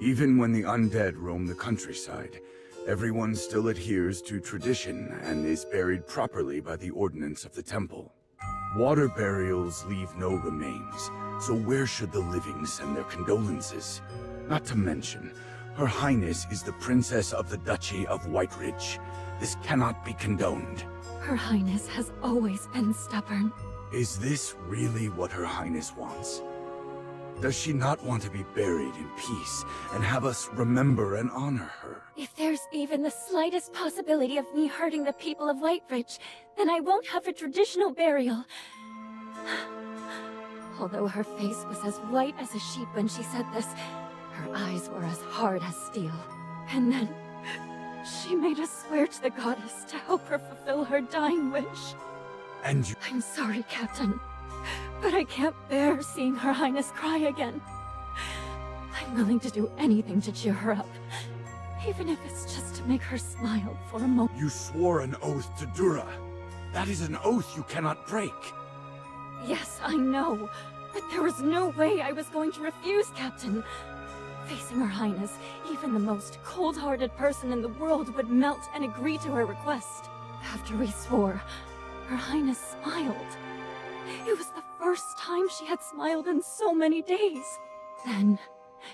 Even when the undead roam the countryside, everyone still adheres to tradition and is buried properly by the ordinance of the temple. Water burials leave no remains, so where should the living send their condolences? Not to mention, Her Highness is the Princess of the Duchy of Whiteridge. This cannot be condoned. Her Highness has always been stubborn. Is this really what Her Highness wants? Does she not want to be buried in peace and have us remember and honor her? If there's even the slightest possibility of me hurting the people of Whiteridge, then I won't have a traditional burial. Although her face was as white as a sheet when she said this, her eyes were as hard as steel. And then, she made us swear to the goddess to help her fulfill her dying wish. And you— I'm sorry, Captain, but I can't bear seeing Her Highness cry again. I'm willing to do anything to cheer her up, even if it's just to make her smile for a moment. You swore an oath to Dura. That is an oath you cannot break. Yes, I know, but there was no way I was going to refuse, Captain. Facing Her Highness, even the most cold-hearted person in the world would melt and agree to her request. After we swore, Her Highness smiled. It was the first time she had smiled in so many days. Then,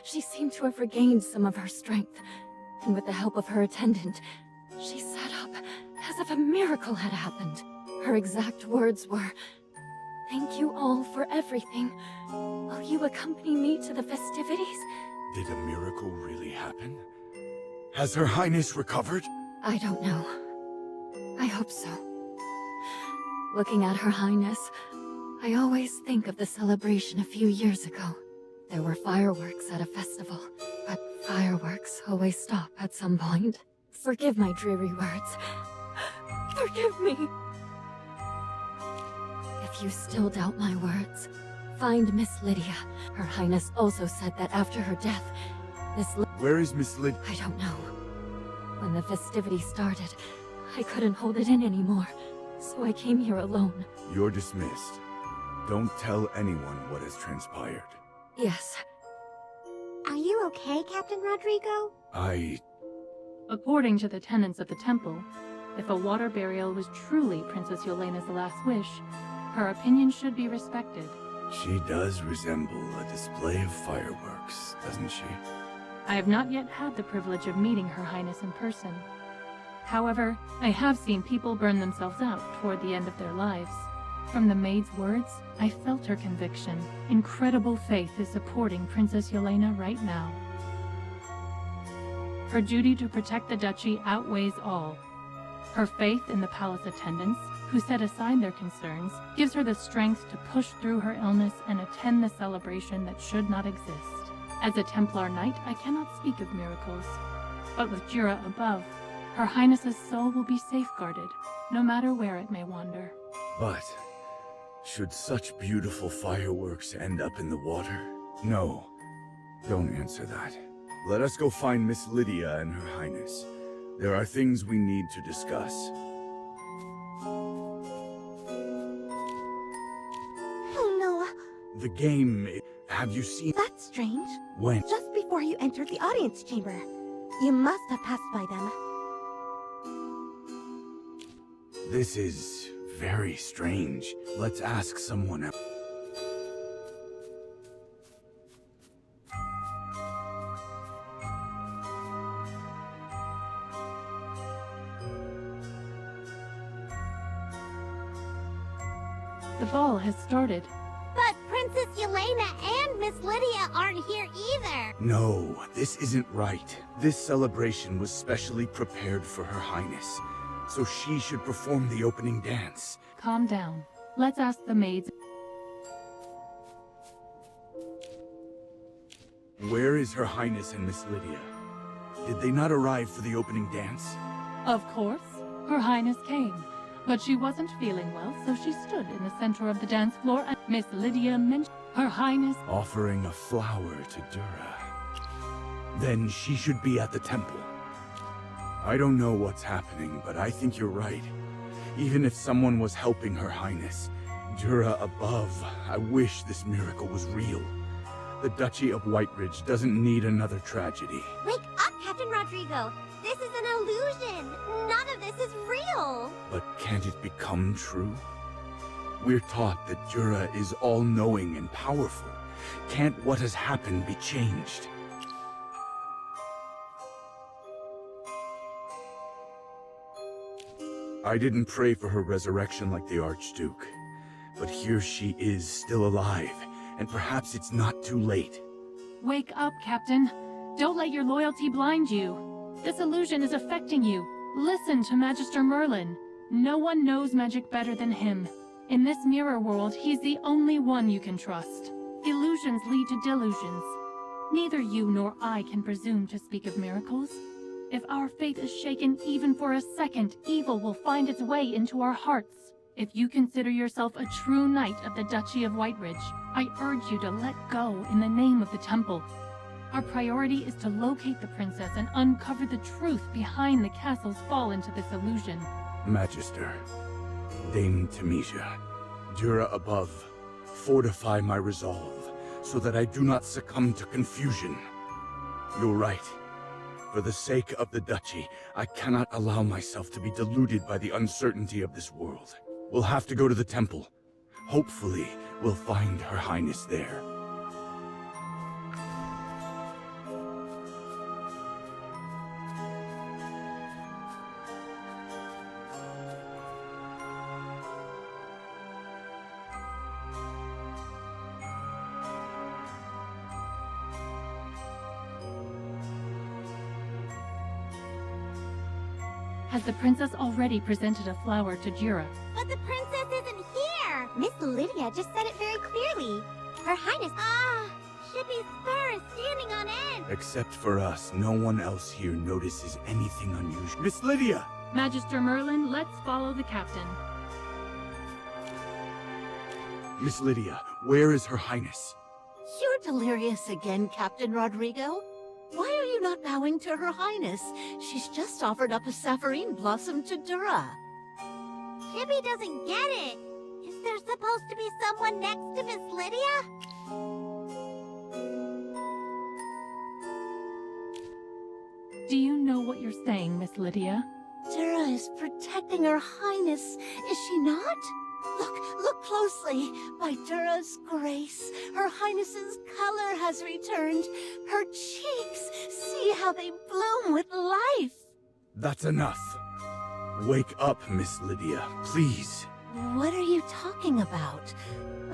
she seemed to have regained some of her strength, and with the help of her attendant, she sat up as if a miracle had happened. Her exact words were, "Thank you all for everything. Will you accompany me to the festivities?" Did a miracle really happen? Has Her Highness recovered? I don't know. I hope so. Looking at Her Highness, I always think of the celebration a few years ago. There were fireworks at a festival, but fireworks always stop at some point. Forgive my dreary words. Forgive me. If you still doubt my words, find Miss Lydia. Her Highness also said that after her death, Where is Miss Lydia? I don't know. When the festivities started, I couldn't hold it in anymore, so I came here alone. You're dismissed. Don't tell anyone what has transpired. Yes. Are you okay, Captain Rodrigo? According to the tenets of the temple, if a water burial was truly Princess Yelena's last wish, her opinion should be respected. She does resemble a display of fireworks, doesn't she? I have not yet had the privilege of meeting Her Highness in person. However, I have seen people burn themselves out toward the end of their lives. From the maid's words, I felt her conviction. Incredible faith is supporting Princess Yelena right now. Her duty to protect the duchy outweighs all. Her faith in the palace attendants, who set aside their concerns, gives her the strength to push through her illness and attend the celebration that should not exist. As a Templar Knight, I cannot speak of miracles. But with Jura above, Her Highness's soul will be safeguarded, no matter where it may wander. But should such beautiful fireworks end up in the water? No, don't answer that. Let us go find Miss Lydia and Her Highness. There are things we need to discuss. Oh no. The game, have you seen— That's strange. When? Just before you entered the audience chamber. You must have passed by them. This is very strange. Let's ask someone else. The ball has started. But Princess Yelena and Miss Lydia aren't here either. No, this isn't right. This celebration was specially prepared for Her Highness, so she should perform the opening dance. Calm down. Let's ask the maids. Where is Her Highness and Miss Lydia? Did they not arrive for the opening dance? Of course. Her Highness came. But she wasn't feeling well, so she stood in the center of the dance floor and Miss Lydia mentioned Her Highness offering a flower to Dura. Then she should be at the temple. I don't know what's happening, but I think you're right. Even if someone was helping Her Highness, Dura above, I wish this miracle was real. The Duchy of Whiteridge doesn't need another tragedy. Wake up, Captain Rodrigo! This is an illusion! None of this is real! But can't it become true? We're taught that Dura is all-knowing and powerful. Can't what has happened be changed? I didn't pray for her resurrection like the Archduke. But here she is, still alive, and perhaps it's not too late. Wake up, Captain. Don't let your loyalty blind you. This illusion is affecting you. Listen to Magister Merlin. No one knows magic better than him. In this mirror world, he's the only one you can trust. Illusions lead to delusions. Neither you nor I can presume to speak of miracles. If our faith is shaken even for a second, evil will find its way into our hearts. If you consider yourself a true knight of the Duchy of Whiteridge, I urge you to let go in the name of the temple. Our priority is to locate the princess and uncover the truth behind the castle's fall into this illusion. Magister, Dame Temesia, Dura above, fortify my resolve, so that I do not succumb to confusion. You're right. For the sake of the Duchy, I cannot allow myself to be deluded by the uncertainty of this world. We'll have to go to the temple. Hopefully, we'll find Her Highness there. Has the princess already presented a flower to Jura? But the princess isn't here! Miss Lydia just said it very clearly. Her Highness... Ah! Shippy's fur is standing on end! Except for us, no one else here notices anything unusual. Miss Lydia! Magister Merlin, let's follow the captain. Miss Lydia, where is Her Highness? You're delirious again, Captain Rodrigo. Why are you not bowing to Her Highness? She's just offered up a sapphirine blossom to Dura. Shippy doesn't get it. Is there supposed to be someone next to Miss Lydia? Do you know what you're saying, Miss Lydia? Dura is protecting Her Highness, is she not? Look closely. By Dura's grace, Her Highness's color has returned. Her cheeks, see how they bloom with life. That's enough. Wake up, Miss Lydia, please. What are you talking about?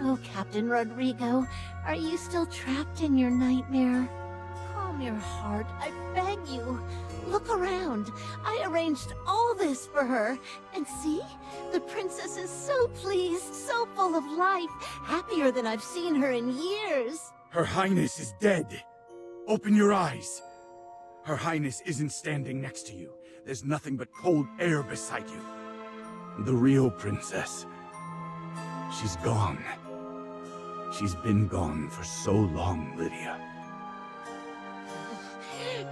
Oh, Captain Rodrigo, are you still trapped in your nightmare? Calm your heart, I beg you. Look around. I arranged all this for her. And see? The princess is so pleased, so full of life, happier than I've seen her in years. Her Highness is dead. Open your eyes. Her Highness isn't standing next to you. There's nothing but cold air beside you. The real princess. She's gone. She's been gone for so long, Lydia.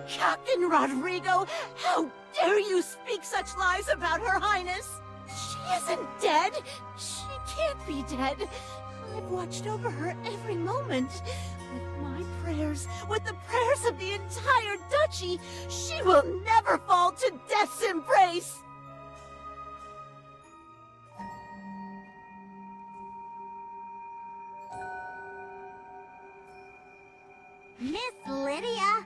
Captain Rodrigo, how dare you speak such lies about Her Highness? She isn't dead. She can't be dead. I've watched over her every moment. With my prayers, with the prayers of the entire duchy, she will never fall to death's embrace. Miss Lydia?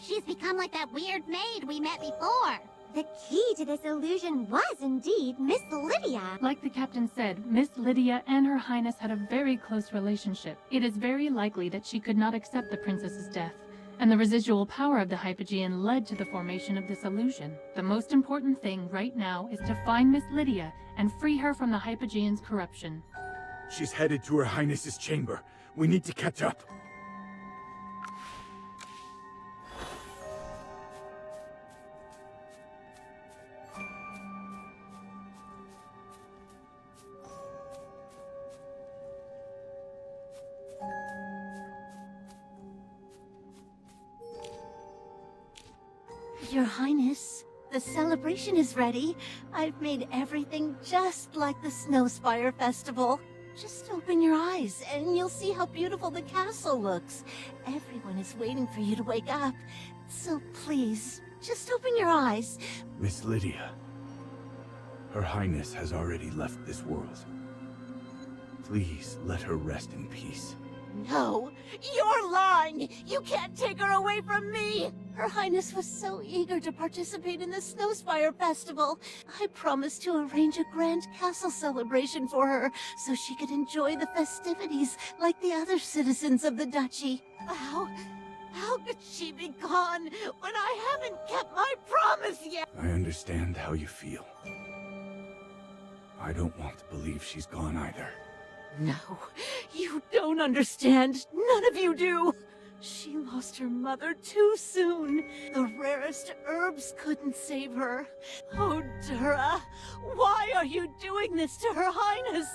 She's become like that weird maid we met before. The key to this illusion was indeed Miss Lydia. Like the captain said, Miss Lydia and Her Highness had a very close relationship. It is very likely that she could not accept the princess's death, and the residual power of the Hypogean led to the formation of this illusion. The most important thing right now is to find Miss Lydia and free her from the Hypogean's corruption. She's headed to Her Highness's chamber. We need to catch up. Your Highness, the celebration is ready. I've made everything just like the Snowspire Festival. Just open your eyes and you'll see how beautiful the castle looks. Everyone is waiting for you to wake up. So please, just open your eyes. Miss Lydia, Her Highness has already left this world. Please let her rest in peace. No, you're lying! You can't take her away from me! Her Highness was so eager to participate in the Snowspire Festival. I promised to arrange a grand castle celebration for her so she could enjoy the festivities like the other citizens of the duchy. How could she be gone when I haven't kept my promise yet? I understand how you feel. I don't want to believe she's gone either. No, you don't understand. None of you do. She lost her mother too soon. The rarest herbs couldn't save her. Oh, Dura, why are you doing this to Her Highness?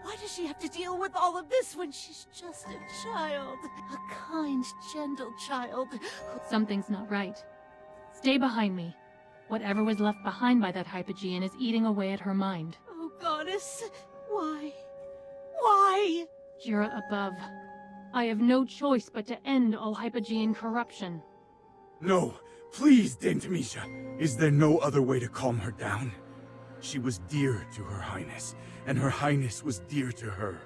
Why does she have to deal with all of this when she's just a child? A kind, gentle child. Something's not right. Stay behind me. Whatever was left behind by that Hypogean is eating away at her mind. Oh, Goddess, why? Why? Jura above. I have no choice but to end all Hypogean corruption. No, please, Dame Tamisha. Is there no other way to calm her down? She was dear to Her Highness, and Her Highness was dear to her.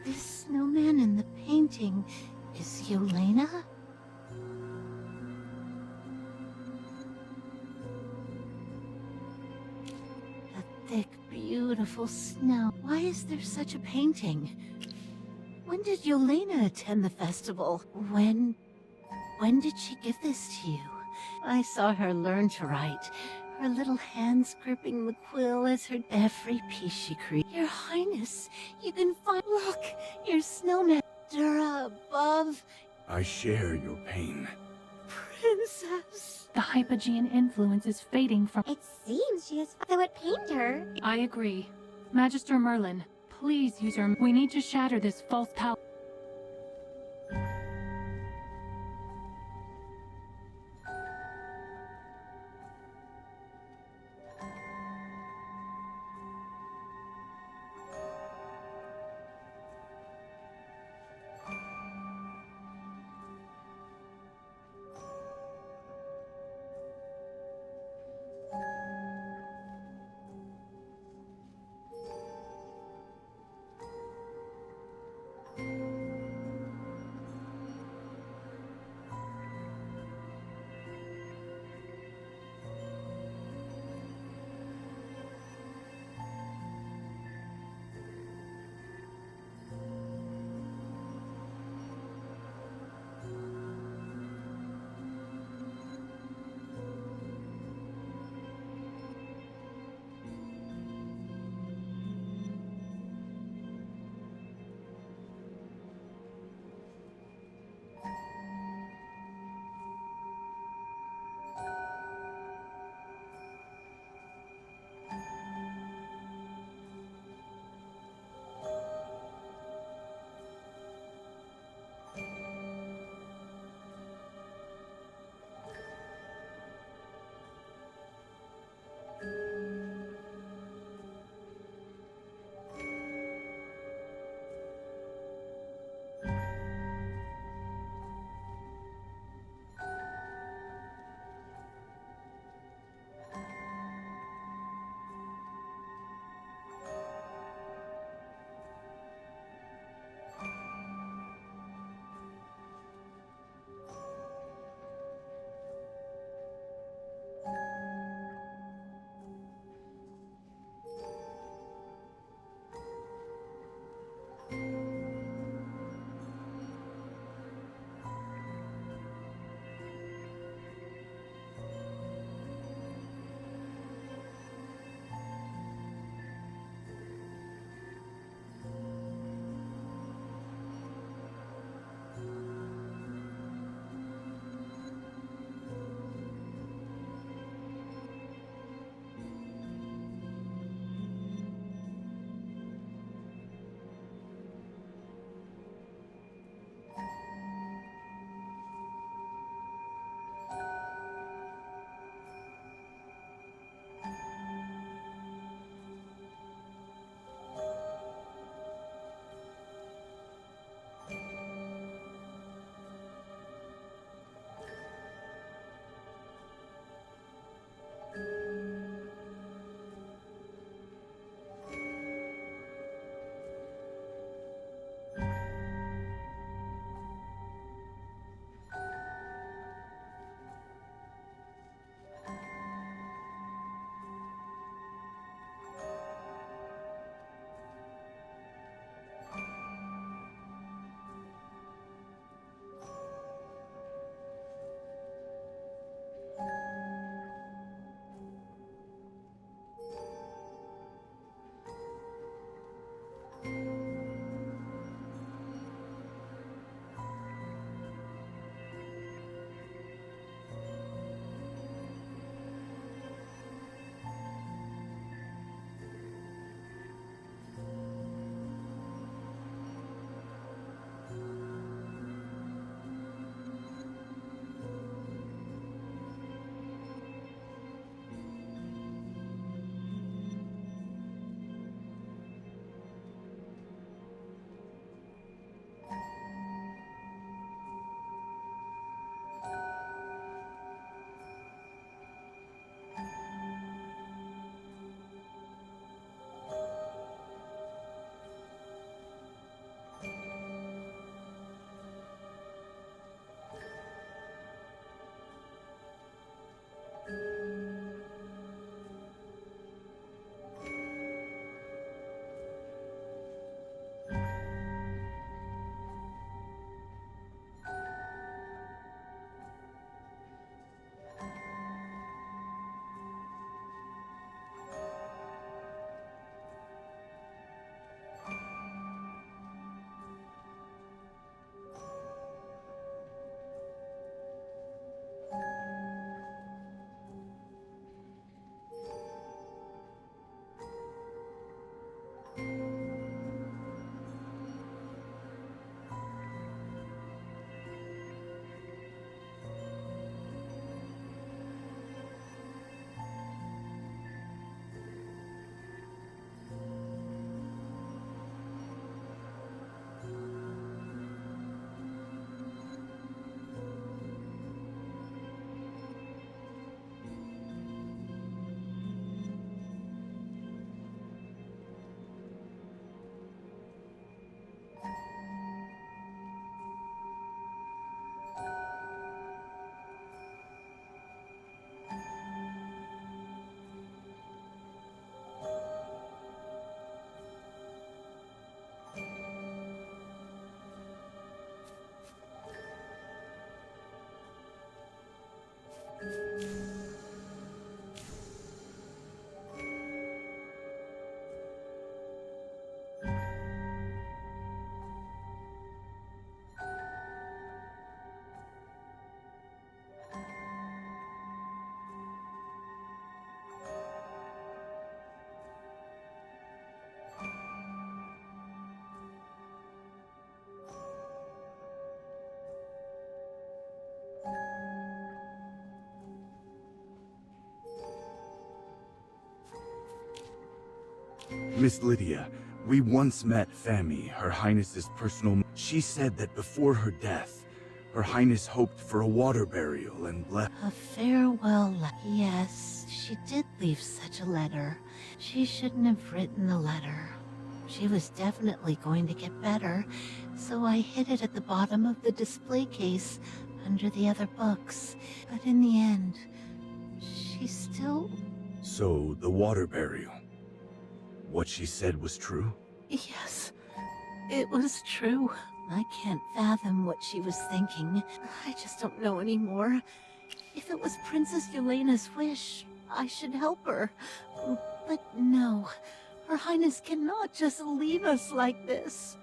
This snowman in the painting is Yelena? Thick, beautiful snow. Why is there such a painting? When did Yelena attend the festival? When did she give this to you? I saw her learn to write. Her little hands gripping the quill as her every piece she created. Your Highness, you can find— Look, your snowman. Dura above. I share your pain. Princess. The Hypogean influence is fading from— It seems she is the would paint her. I agree. Magister Merlin, please use her— We need to shatter this false power. Miss Lydia, we once met Fami, Her Highness's personal... She said that before her death, Her Highness hoped for a water burial and left... A farewell Yes, she did leave such a letter. She shouldn't have written the letter. She was definitely going to get better, so I hid it at the bottom of the display case under the other books. But in the end, she still... So, the water burial. What she said was true? Yes, it was true. I can't fathom what she was thinking. I just don't know anymore. If it was Princess Yelena's wish, I should help her. But no, Her Highness cannot just leave us like this.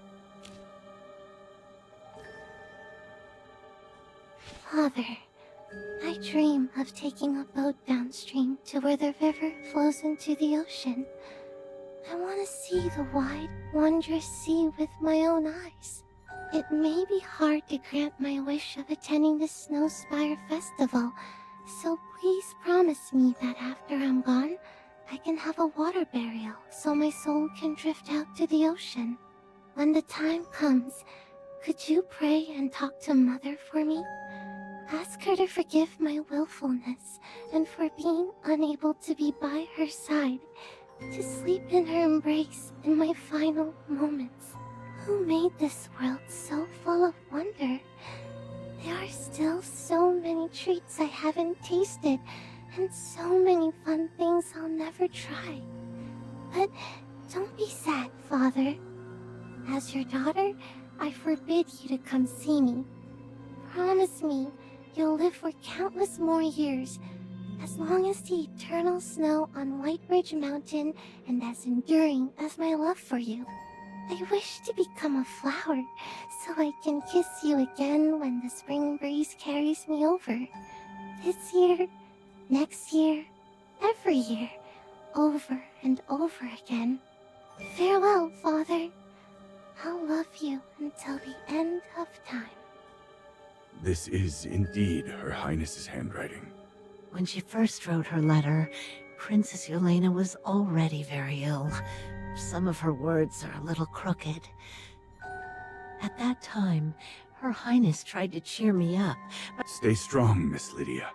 Father, I dream of taking a boat downstream to where the river flows into the ocean. I want to see the wide, wondrous sea with my own eyes. It may be hard to grant my wish of attending the Snowspire Festival, so please promise me that after I'm gone, I can have a water burial so my soul can drift out to the ocean. When the time comes, could you pray and talk to Mother for me? Ask her to forgive my willfulness and for being unable to be by her side, to sleep in her embrace in my final moments. Who made this world so full of wonder? There are still so many treats I haven't tasted, and so many fun things I'll never try. But don't be sad, Father. As your daughter, I forbid you to come see me. Promise me you'll live for countless more years, as long as the eternal snow on Whitebridge Mountain and as enduring as my love for you. I wish to become a flower, so I can kiss you again when the spring breeze carries me over. This year, next year, every year, over and over again. Farewell, Father. I'll love you until the end of time. This is indeed Her Highness's handwriting. When she first wrote her letter, Princess Yelena was already very ill. Some of her words are a little crooked. At that time, Her Highness tried to cheer me up, but... Stay strong, Miss Lydia.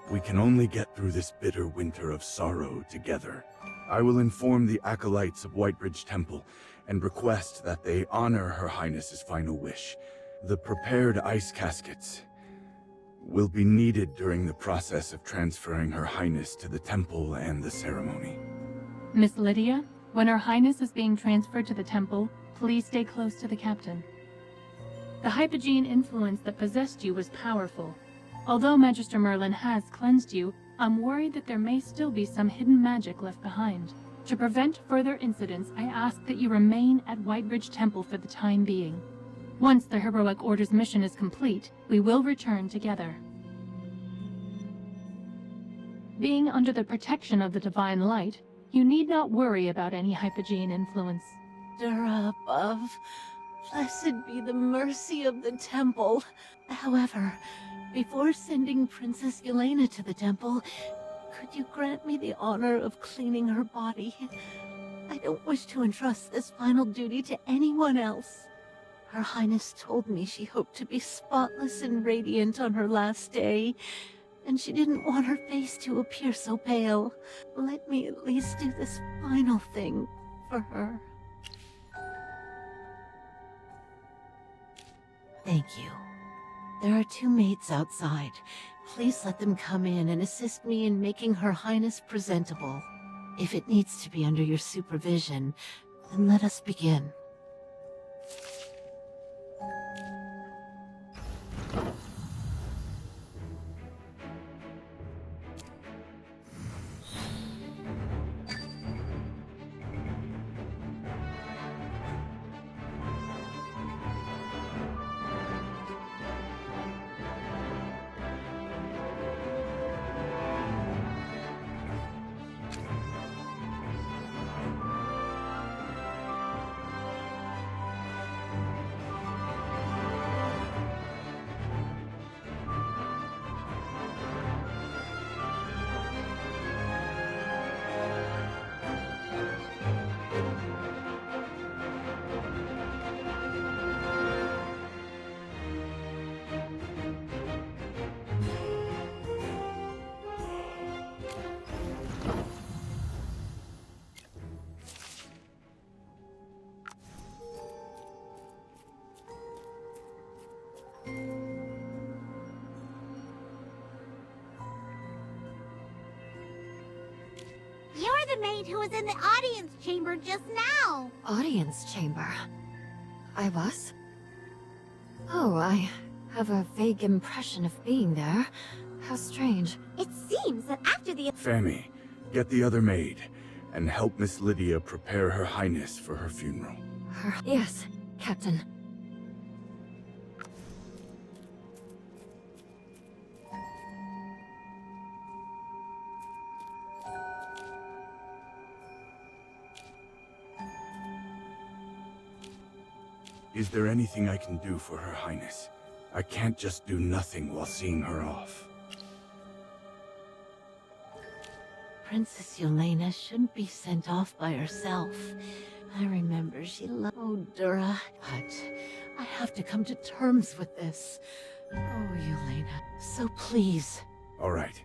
We can only get through this bitter winter of sorrow together. I will inform the acolytes of Whitebridge Temple and request that they honor Her Highness's final wish. The prepared ice caskets will be needed during the process of transferring Her Highness to the temple and the ceremony. Miss Lydia, when Her Highness is being transferred to the temple, please stay close to the captain. The hypogene influence that possessed you was powerful. Although Magister Merlin has cleansed you, I'm worried that there may still be some hidden magic left behind. To prevent further incidents, I ask that you remain at Whitebridge Temple for the time being. Once the Heroic Order's mission is complete, we will return together. Being under the protection of the Divine Light, you need not worry about any hypogene influence. Dura above, blessed be the mercy of the temple. However, before sending Princess Yelena to the temple, could you grant me the honor of cleaning her body? I don't wish to entrust this final duty to anyone else. Her Highness told me she hoped to be spotless and radiant on her last day, and she didn't want her face to appear so pale. Let me at least do this final thing for her. Thank you. There are 2 maids outside. Please let them come in and assist me in making Her Highness presentable. If it needs to be under your supervision, then let us begin. the maid who was in the audience chamber just now. Audience chamber? I was? Oh, I have a vague impression of being there. How strange. It seems that after the... Fami, get the other maid, and help Miss Lydia prepare Her Highness for her funeral. Yes, Captain. Is there anything I can do for Her Highness? I can't just do nothing while seeing her off. Princess Yelena shouldn't be sent off by herself. I remember she loved Dura, but I have to come to terms with this. Oh, Yelena, so please. All right.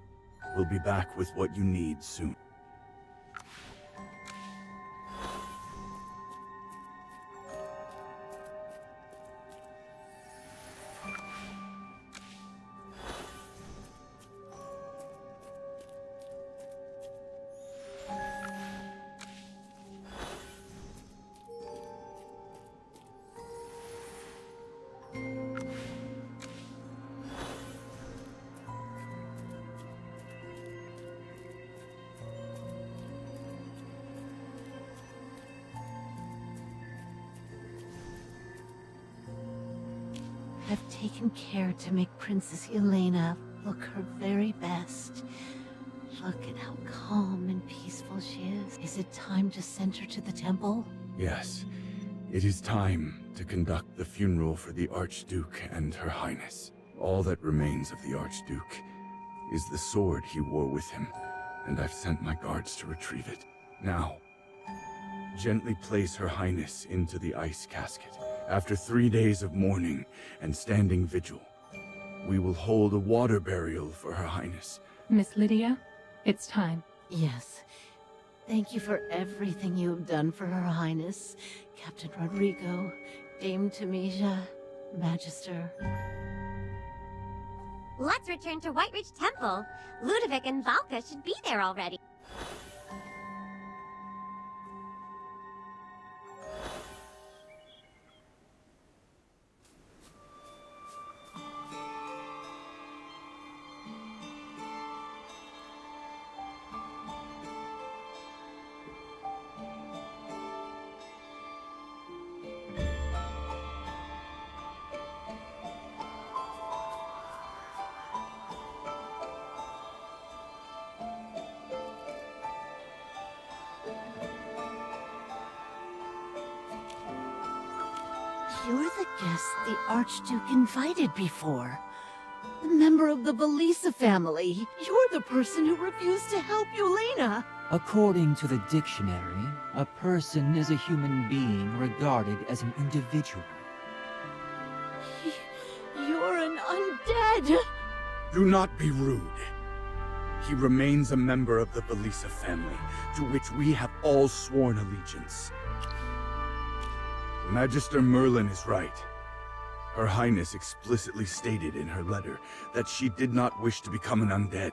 We'll be back with what you need soon. I've taken care to make Princess Yelena look her very best. Look at how calm and peaceful she is. Is it time to send her to the temple? Yes. It is time to conduct the funeral for the Archduke and Her Highness. All that remains of the Archduke is the sword he wore with him, and I've sent my guards to retrieve it. Now, gently place Her Highness into the ice casket. After 3 days of mourning and standing vigil, we will hold a water burial for Her Highness. Miss Lydia, it's time. Yes. Thank you for everything you have done for Her Highness, Captain Rodrigo, Dame Tamisha, Magister. Let's return to Whiteridge Temple. Ludovic and Valka should be there already. You're the guest the Archduke invited before. The member of the Valisa family. You're the person who refused to help Yelena. According to the dictionary, a person is a human being regarded as an individual. You're an undead! Do not be rude. He remains a member of the Valisa family, to which we have all sworn allegiance. Magister Merlin is right. Her Highness explicitly stated in her letter that she did not wish to become an undead.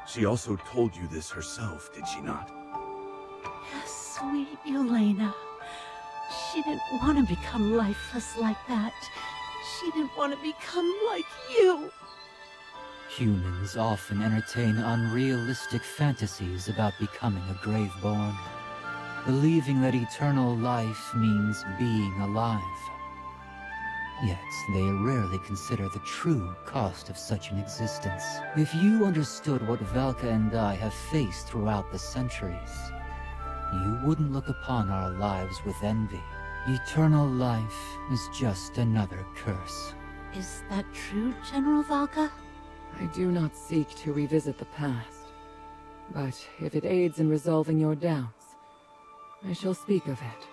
She also told you this herself, did she not? Yes, sweet Yelena. She didn't want to become lifeless like that. She didn't want to become like you. Humans often entertain unrealistic fantasies about becoming a Graveborn, believing that eternal life means being alive. Yet they rarely consider the true cost of such an existence. If you understood what Valka and I have faced throughout the centuries, you wouldn't look upon our lives with envy. Eternal life is just another curse. Is that true, General Valka? I do not seek to revisit the past, but if it aids in resolving your doubts, I shall speak of it.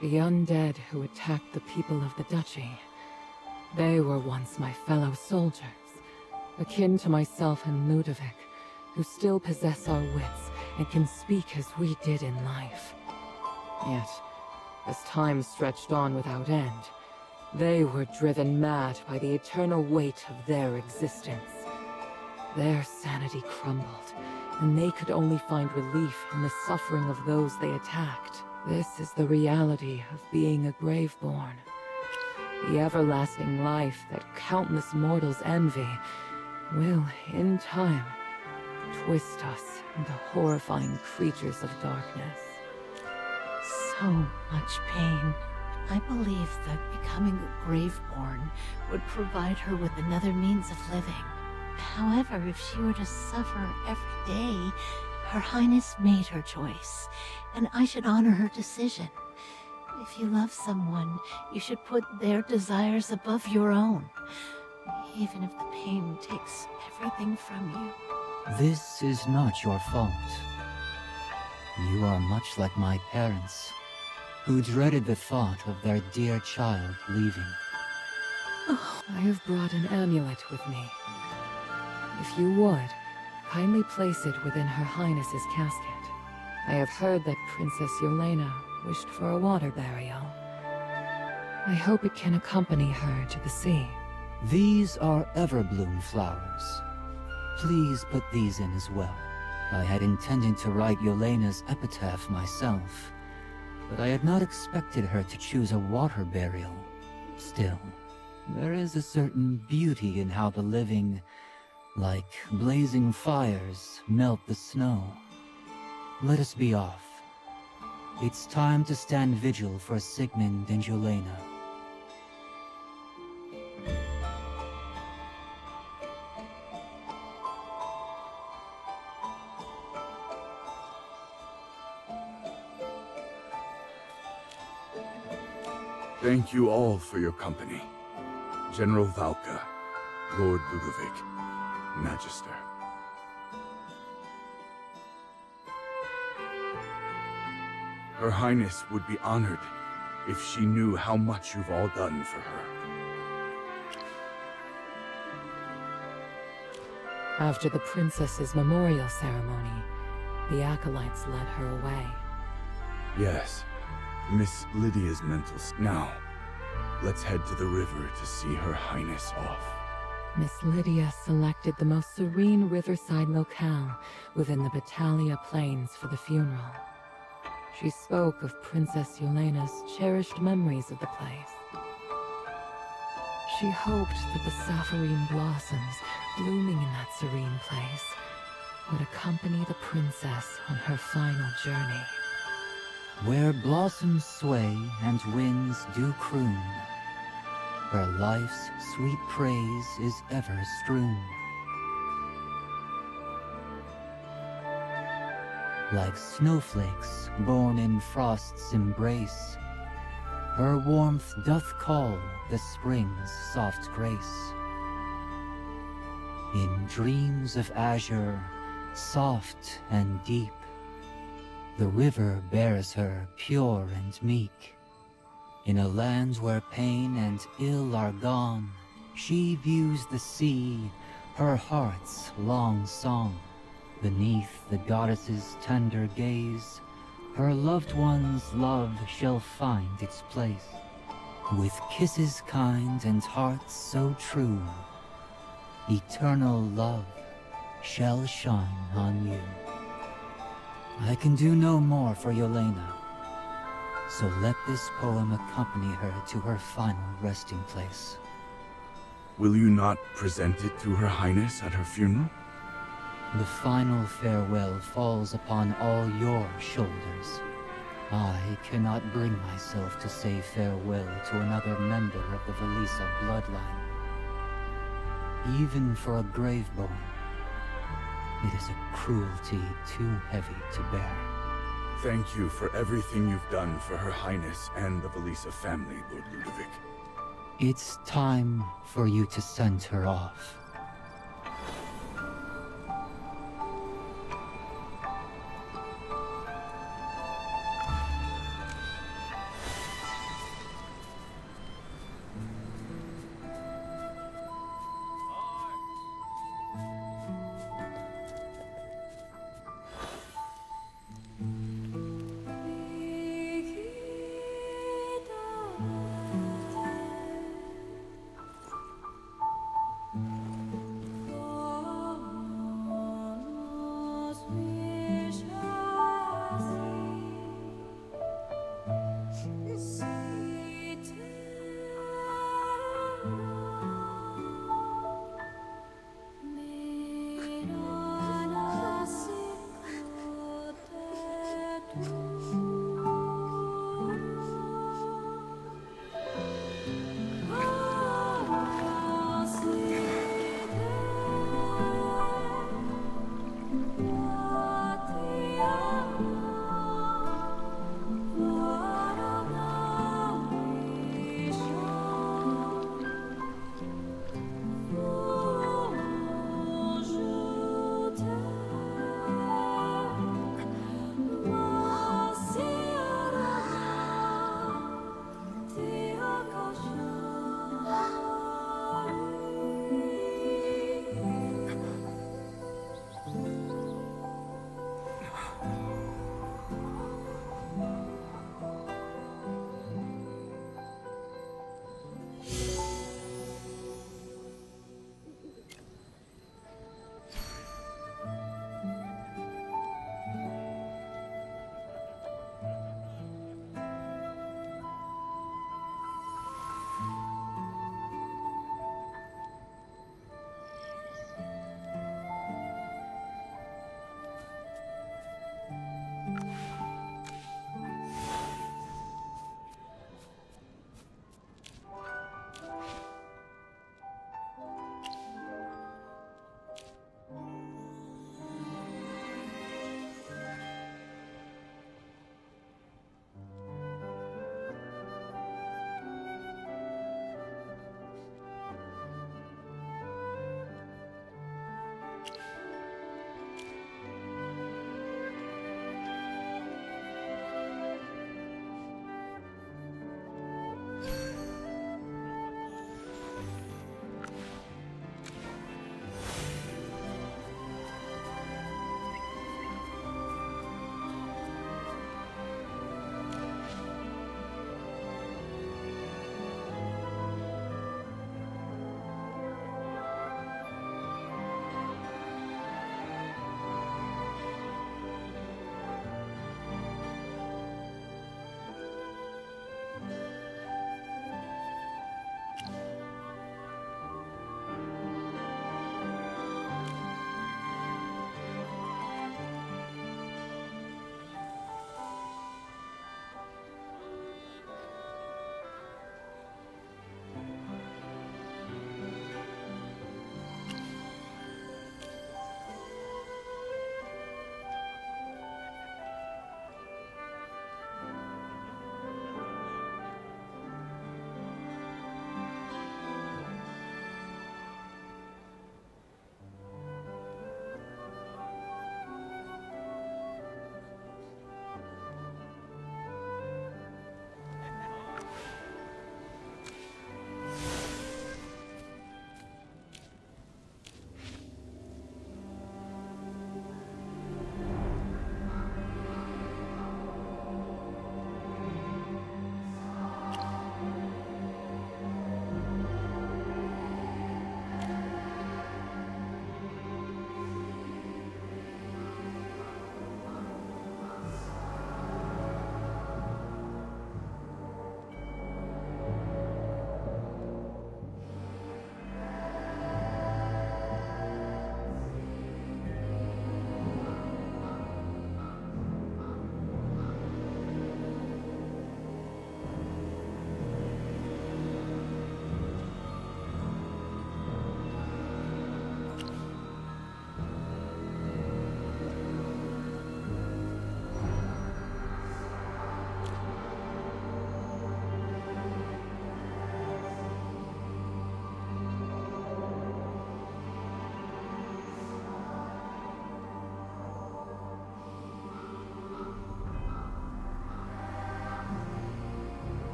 The undead who attacked the people of the Duchy. They were once my fellow soldiers, akin to myself and Ludovic, who still possess our wits and can speak as we did in life. Yet, as time stretched on without end, they were driven mad by the eternal weight of their existence. Their sanity crumbled, and they could only find relief in the suffering of those they attacked. This is the reality of being a Graveborn. The everlasting life that countless mortals envy will, in time, twist us into horrifying creatures of darkness. So much pain. I believe that becoming a Graveborn would provide her with another means of living. However, if she were to suffer every day, Her Highness made her choice, and I should honor her decision. If you love someone, you should put their desires above your own, even if the pain takes everything from you. This is not your fault. You are much like my parents, who dreaded the thought of their dear child leaving. Oh, I have brought an amulet with me. If you would, kindly place it within Her Highness's casket. I have heard that Princess Yelena wished for a water burial. I hope it can accompany her to the sea. These are everbloom flowers. Please put these in as well. I had intended to write Yelena's epitaph myself, but I had not expected her to choose a water burial. Still, there is a certain beauty in how the living, like blazing fires, melt the snow. Let us be off. It's time to stand vigil for Sigmund and Yelena. Thank you all for your company. General Valka, Lord Ludovic, Magister. Her Highness would be honored if she knew how much you've all done for her. After the princess's memorial ceremony, the acolytes led her away. Yes, Miss Lydia's mental Now, let's head to the river to see Her Highness off. Miss Lydia selected the most serene riverside locale within the Battalia Plains for the funeral. She spoke of Princess Yelena's cherished memories of the place. She hoped that the sapphirine blossoms blooming in that serene place would accompany the princess on her final journey. Where blossoms sway and winds do croon, where life's sweet praise is ever strewn. Like snowflakes born in frost's embrace, her warmth doth call the spring's soft grace. In dreams of azure, soft and deep, the river bears her pure and meek. In a land where pain and ill are gone, she views the sea, her heart's long song. Beneath the goddess's tender gaze, her loved one's love shall find its place. With kisses kind and hearts so true, eternal love shall shine on you. I can do no more for Yelena, so let this poem accompany her to her final resting place. Will you not present it to Her Highness at her funeral? The final farewell falls upon all your shoulders. I cannot bring myself to say farewell to another member of the Velisa bloodline. Even for a Graveborn, it is a cruelty too heavy to bear. Thank you for everything you've done for Her Highness and the Velisa family, Lord Ludovic. It's time for you to send her off.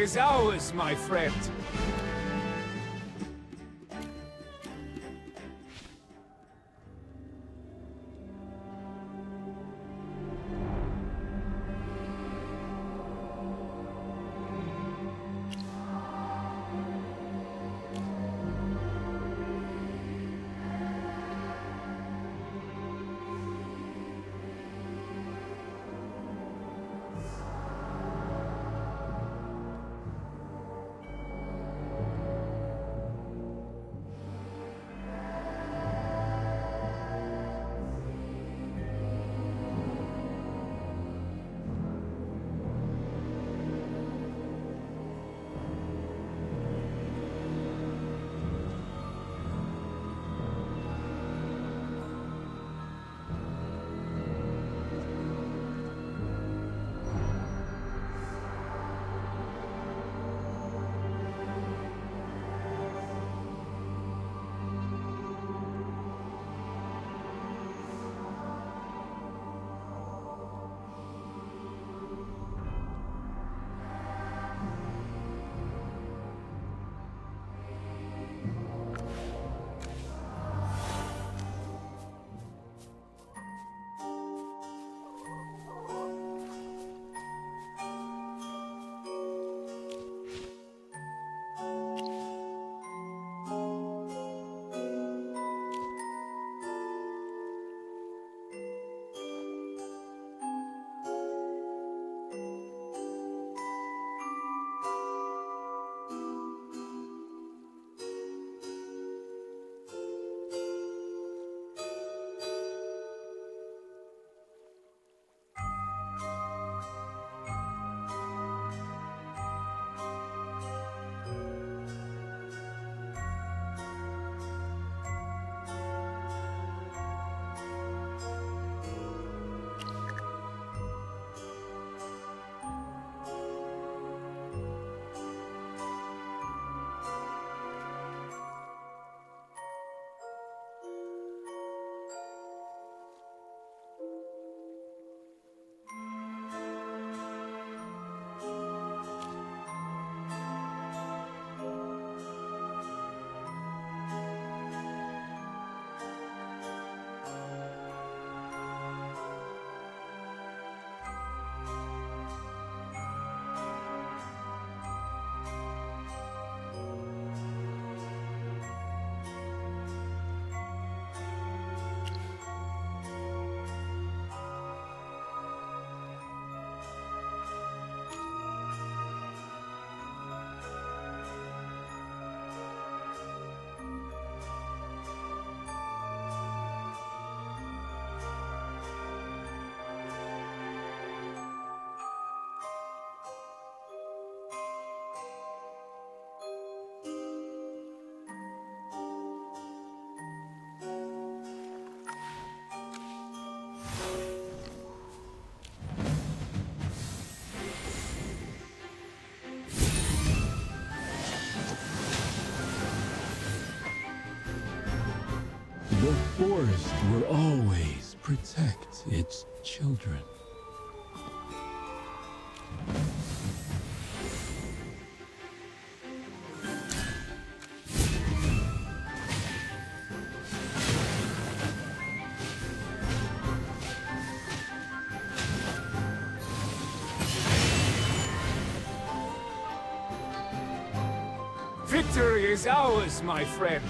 is ours, my friend. The forest will always protect its children. Victory is ours, my friend.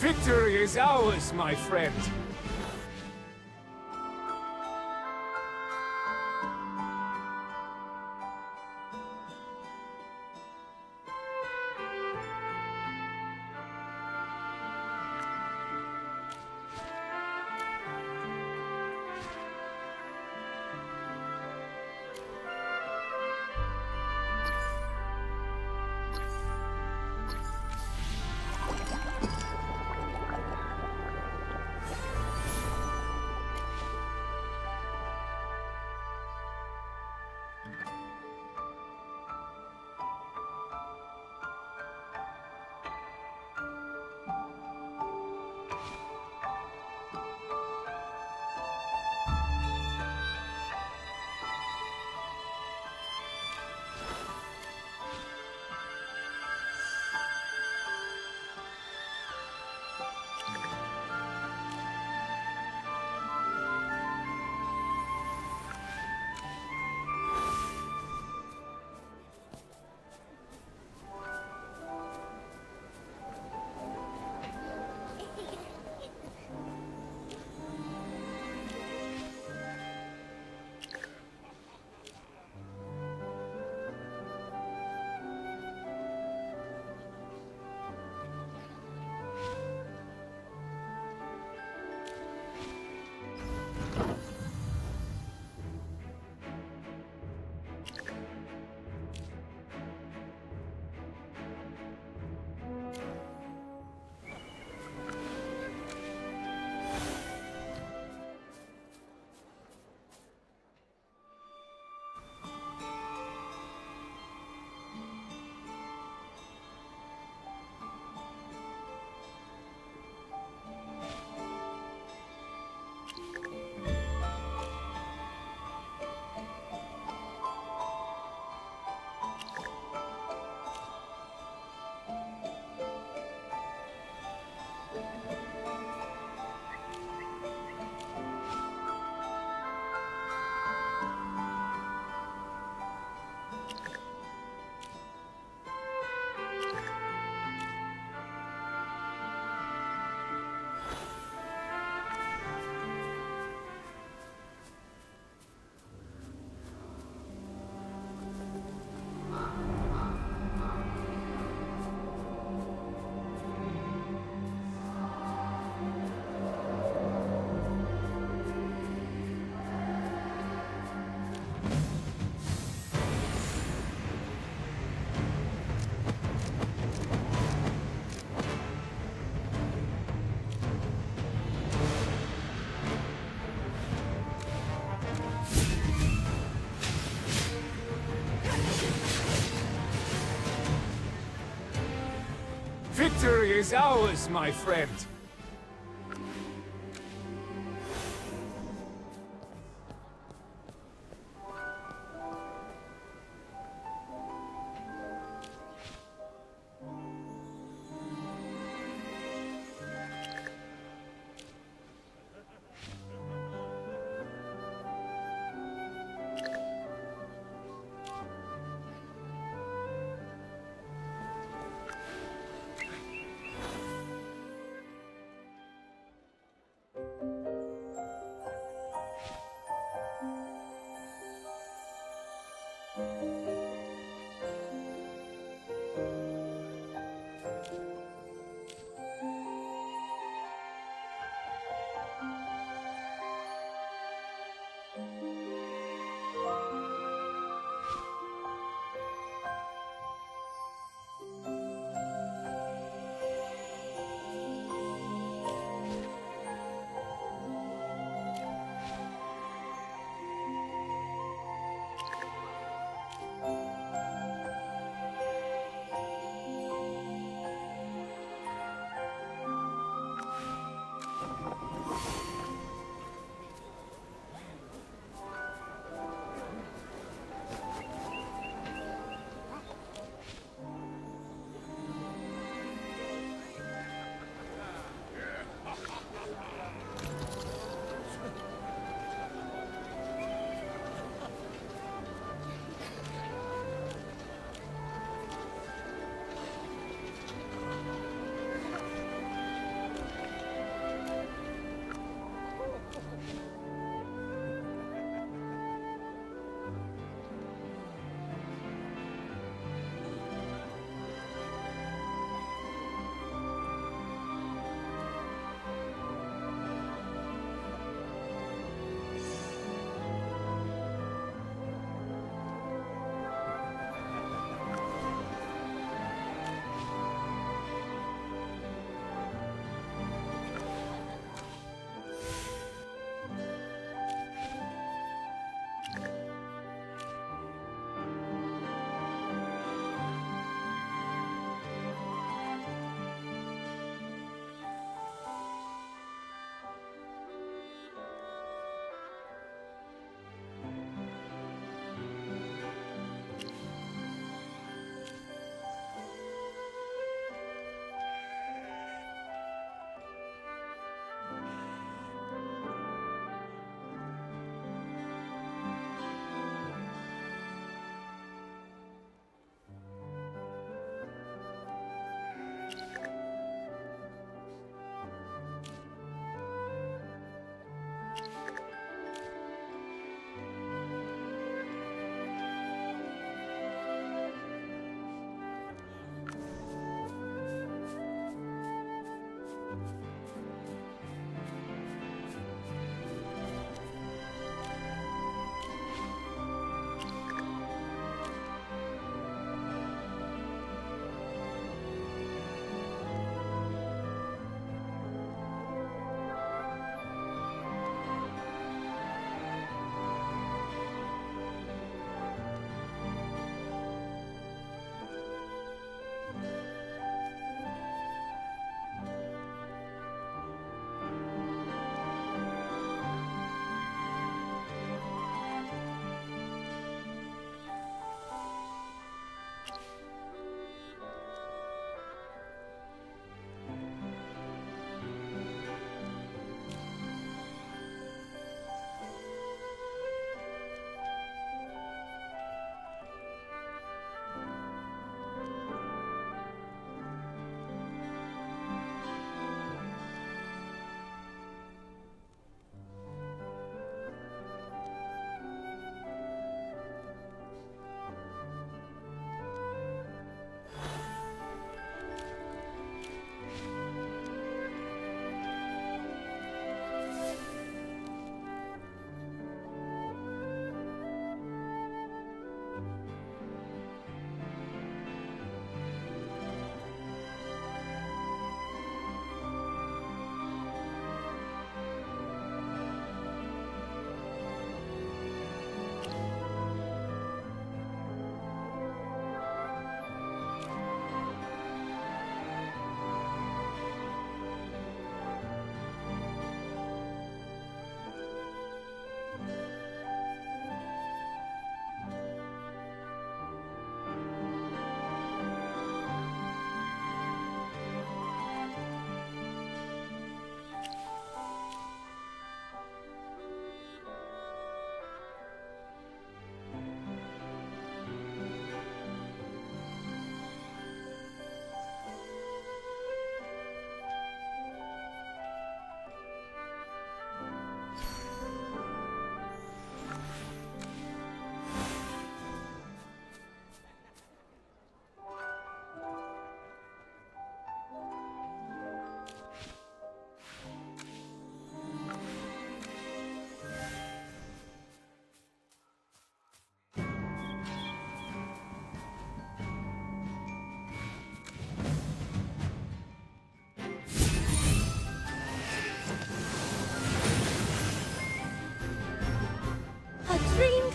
Victory is ours, my friend. Victory is ours, my friend.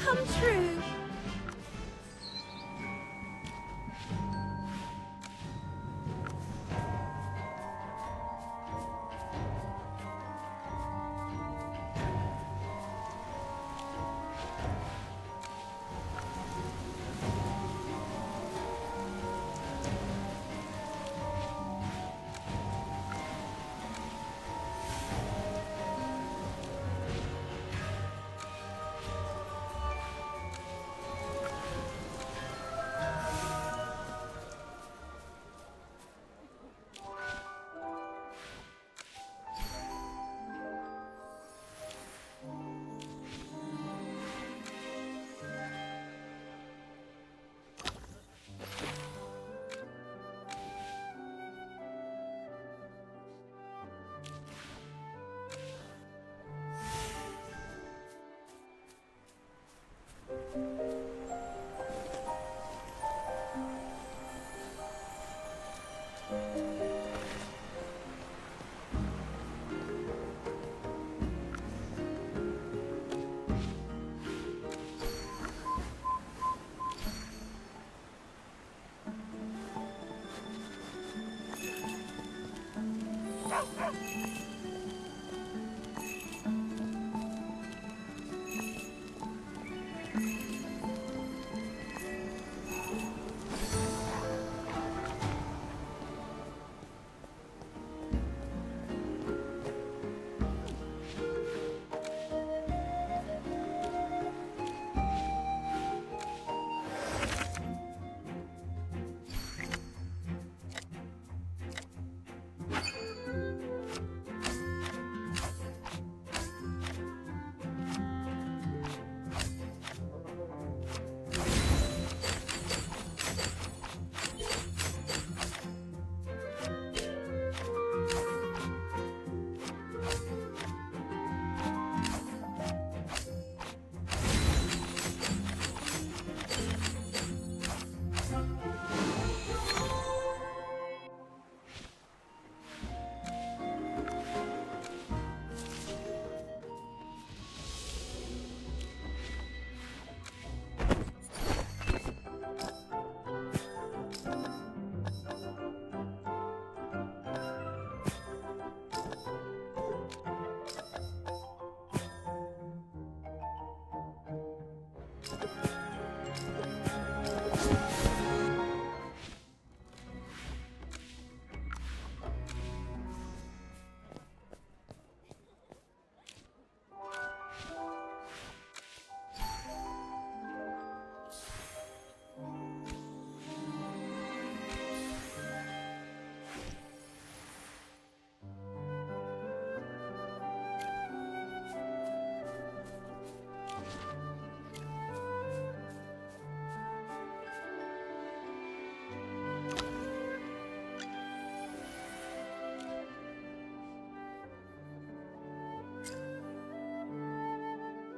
come true.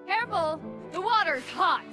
Careful! The water's hot!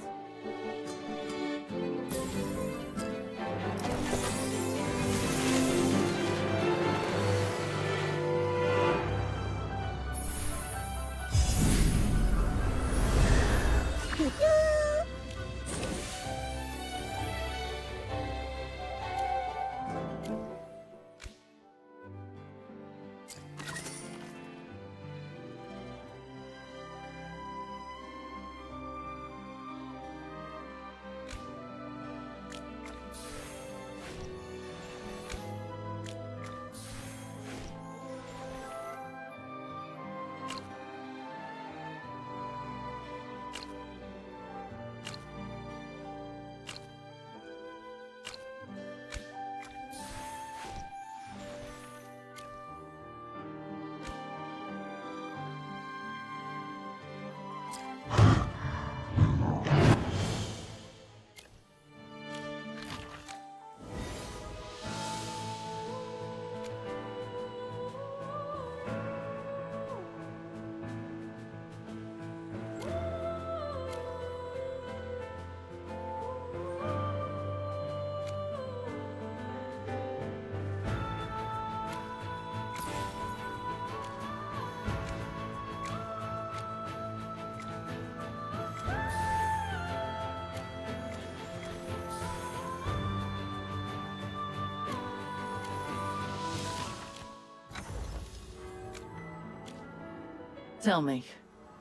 Tell me,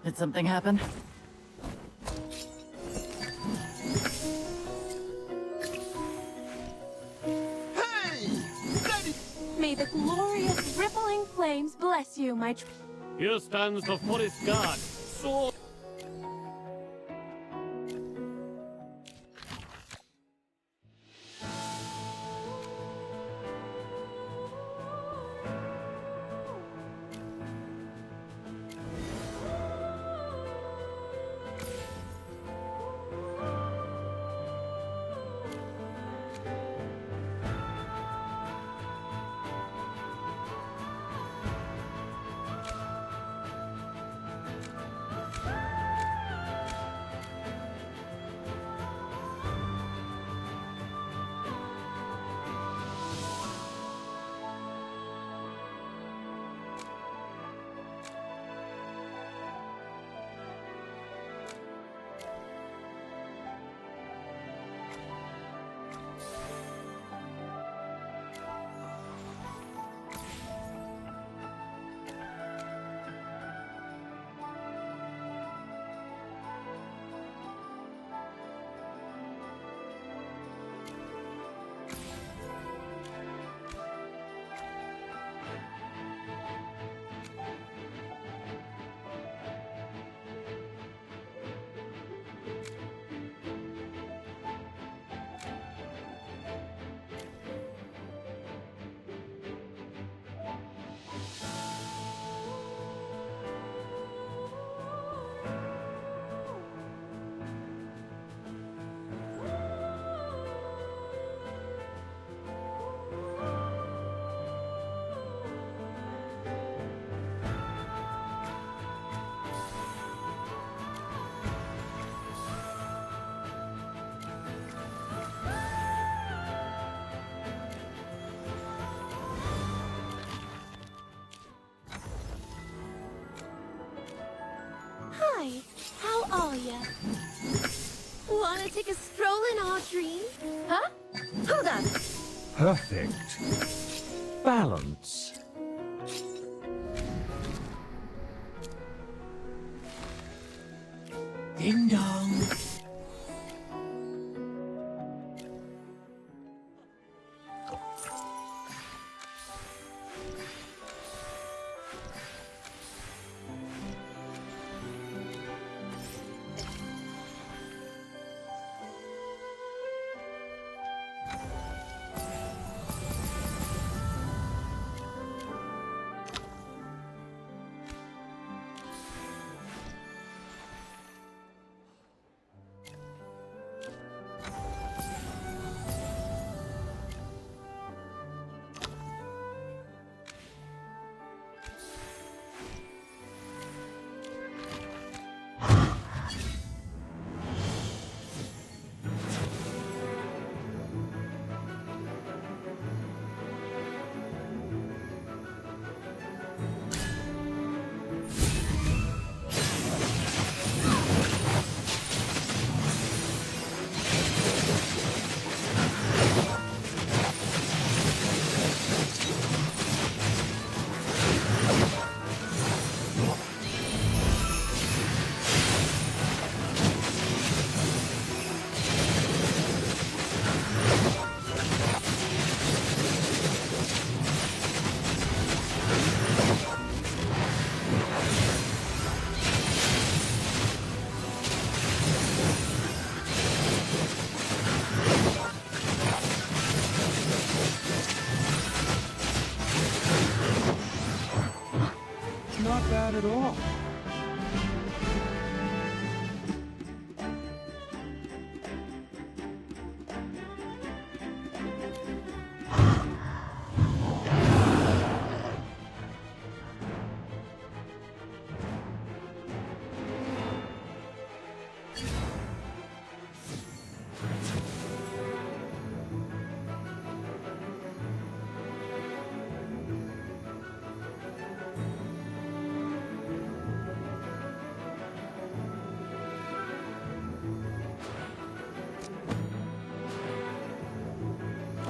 did something happen? May the glorious rippling flames bless you, my Here stands the forest guard. Sword. Hi, how are ya? Wanna take a stroll in our dream? Huh? Hold on. Perfect. Balance. Ding dong. Not bad at all.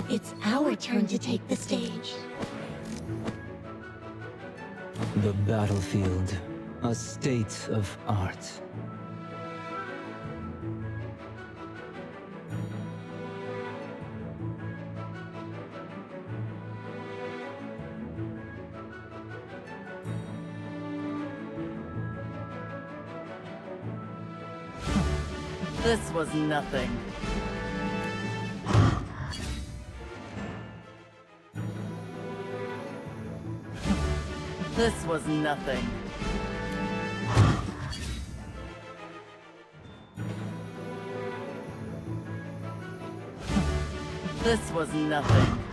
It's our turn to take the stage. The battlefield A state of art. This was nothing. This was nothing. This was nothing.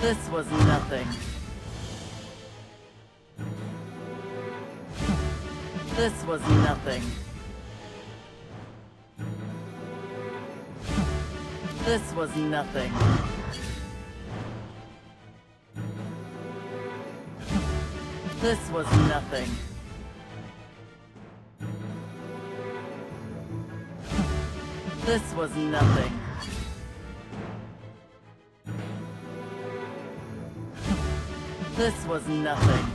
This was nothing. This was nothing. This was nothing. This was nothing. This was nothing. This was nothing.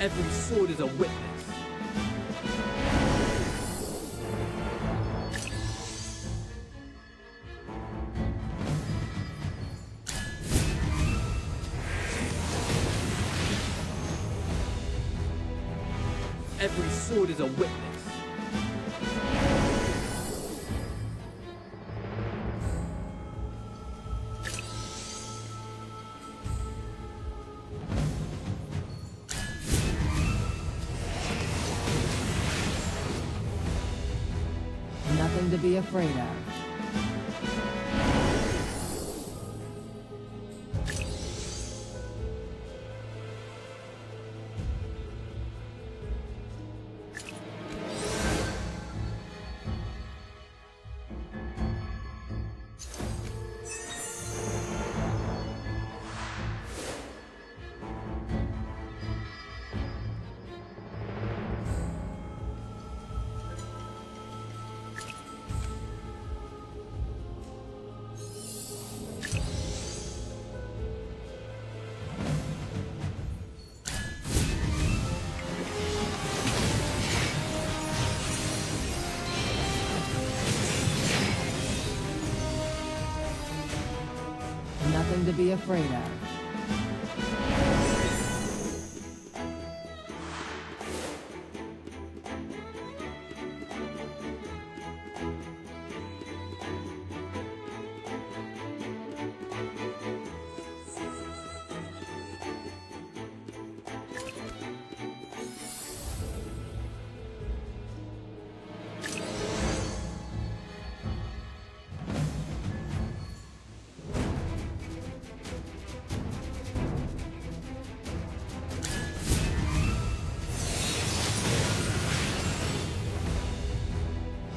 Every sword is a witness. Every sword is a witness. Nothing to be afraid of. Nothing to be afraid of.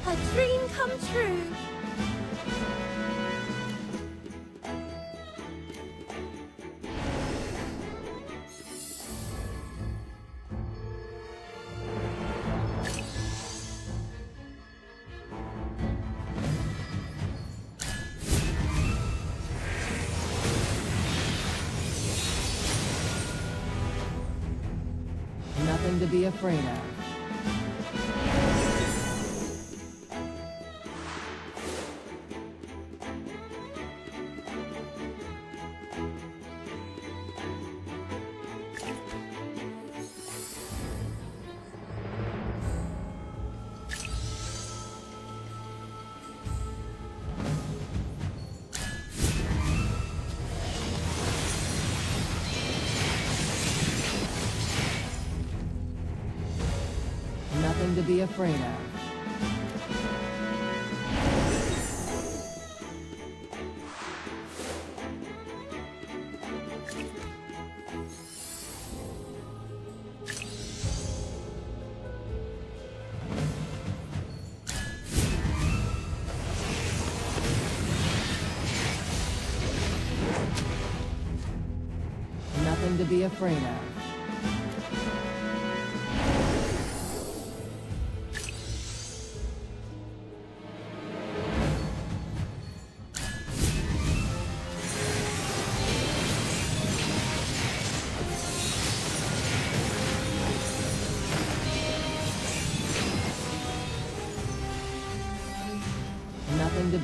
A dream come true. Nothing to be afraid of. Nothing to be afraid of. Nothing to be afraid of.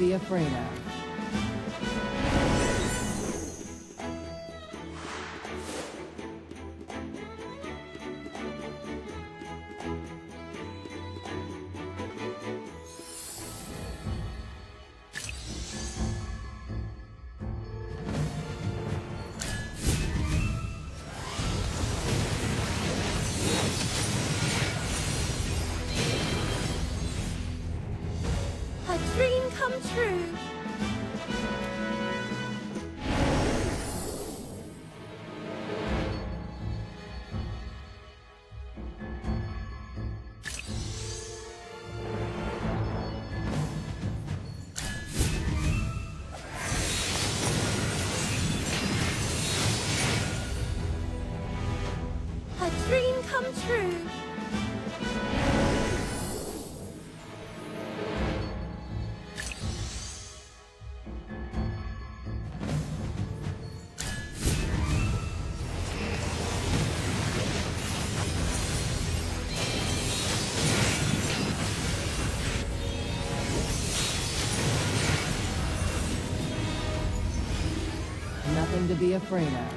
be afraid of. A dream come true. A dream come true. Nothing to be afraid of.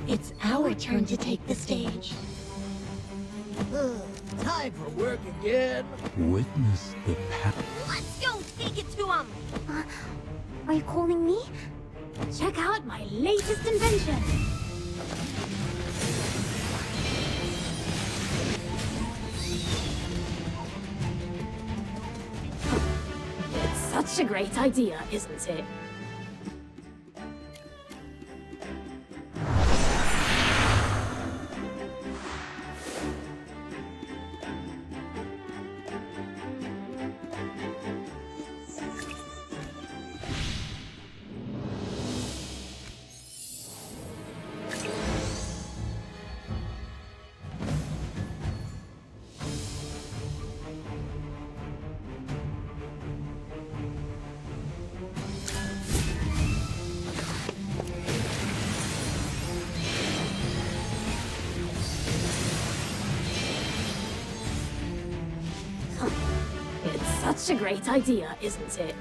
It's our turn to take the stage. Time for work again. Witness the pattern. Let's go take it to him. Are you calling me? Check out my latest invention. It's such a great idea, isn't it? It's such a great idea, isn't it?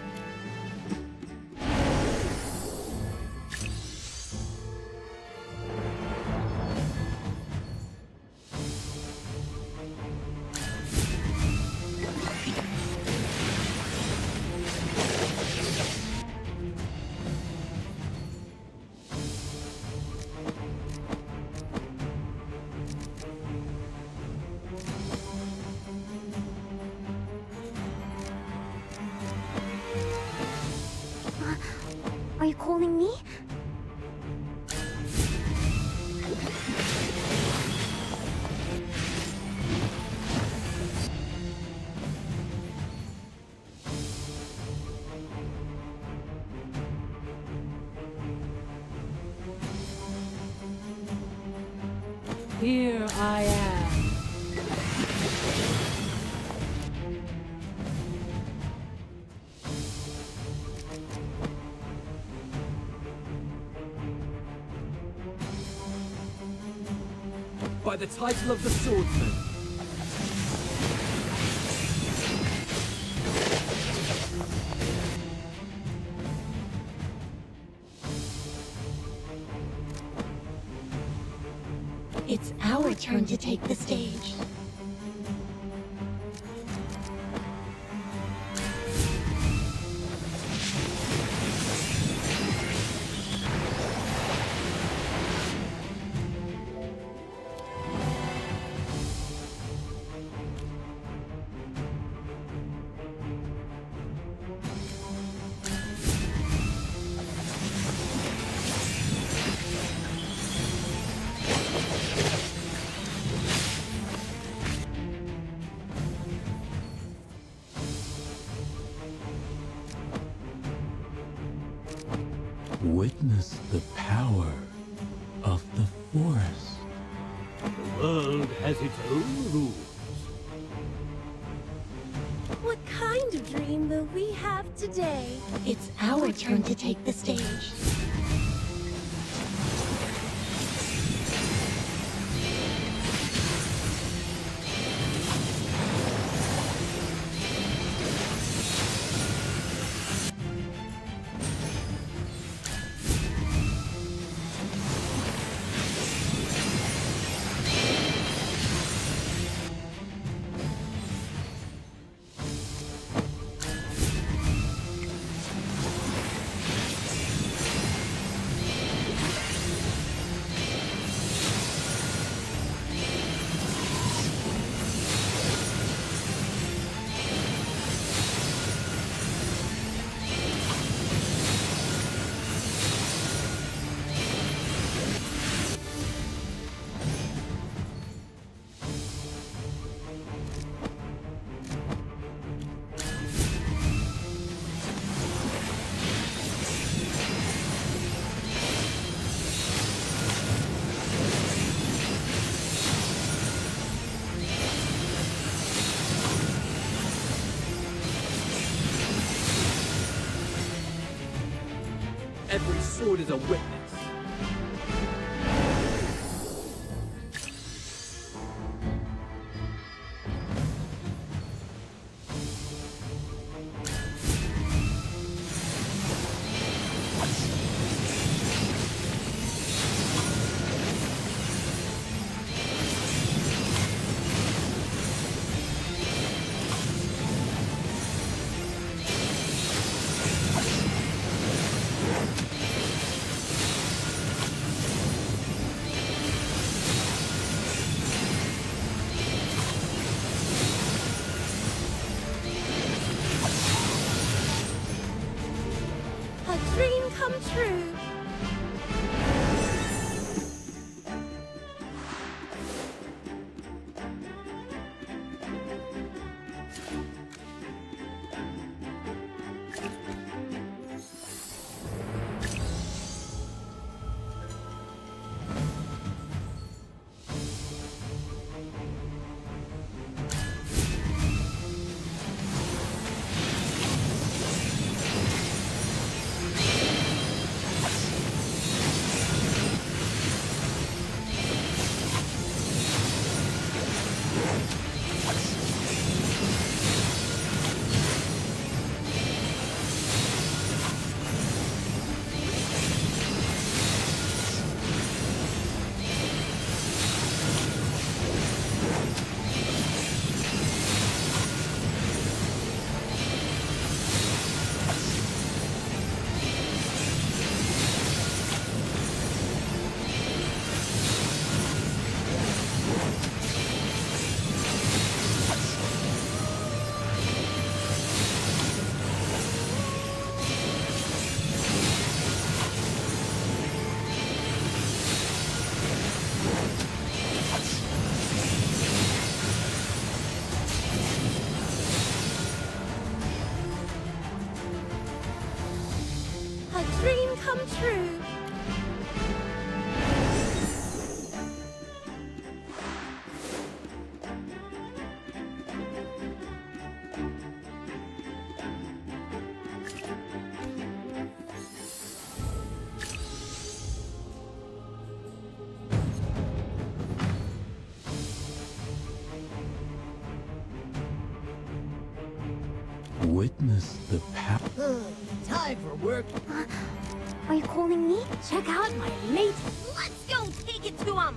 Are you calling me? Here I am. By the title of the swordsman. It's our turn to take the stage. Witness the power of the Force. The world has its own rules. What kind of dream will we have today? It's our turn to take the stage. Every sword is a witness. A dream come true. A dream come true. Witness the power. Time for work. Are you calling me? Check out my mate. Let's go take it to him.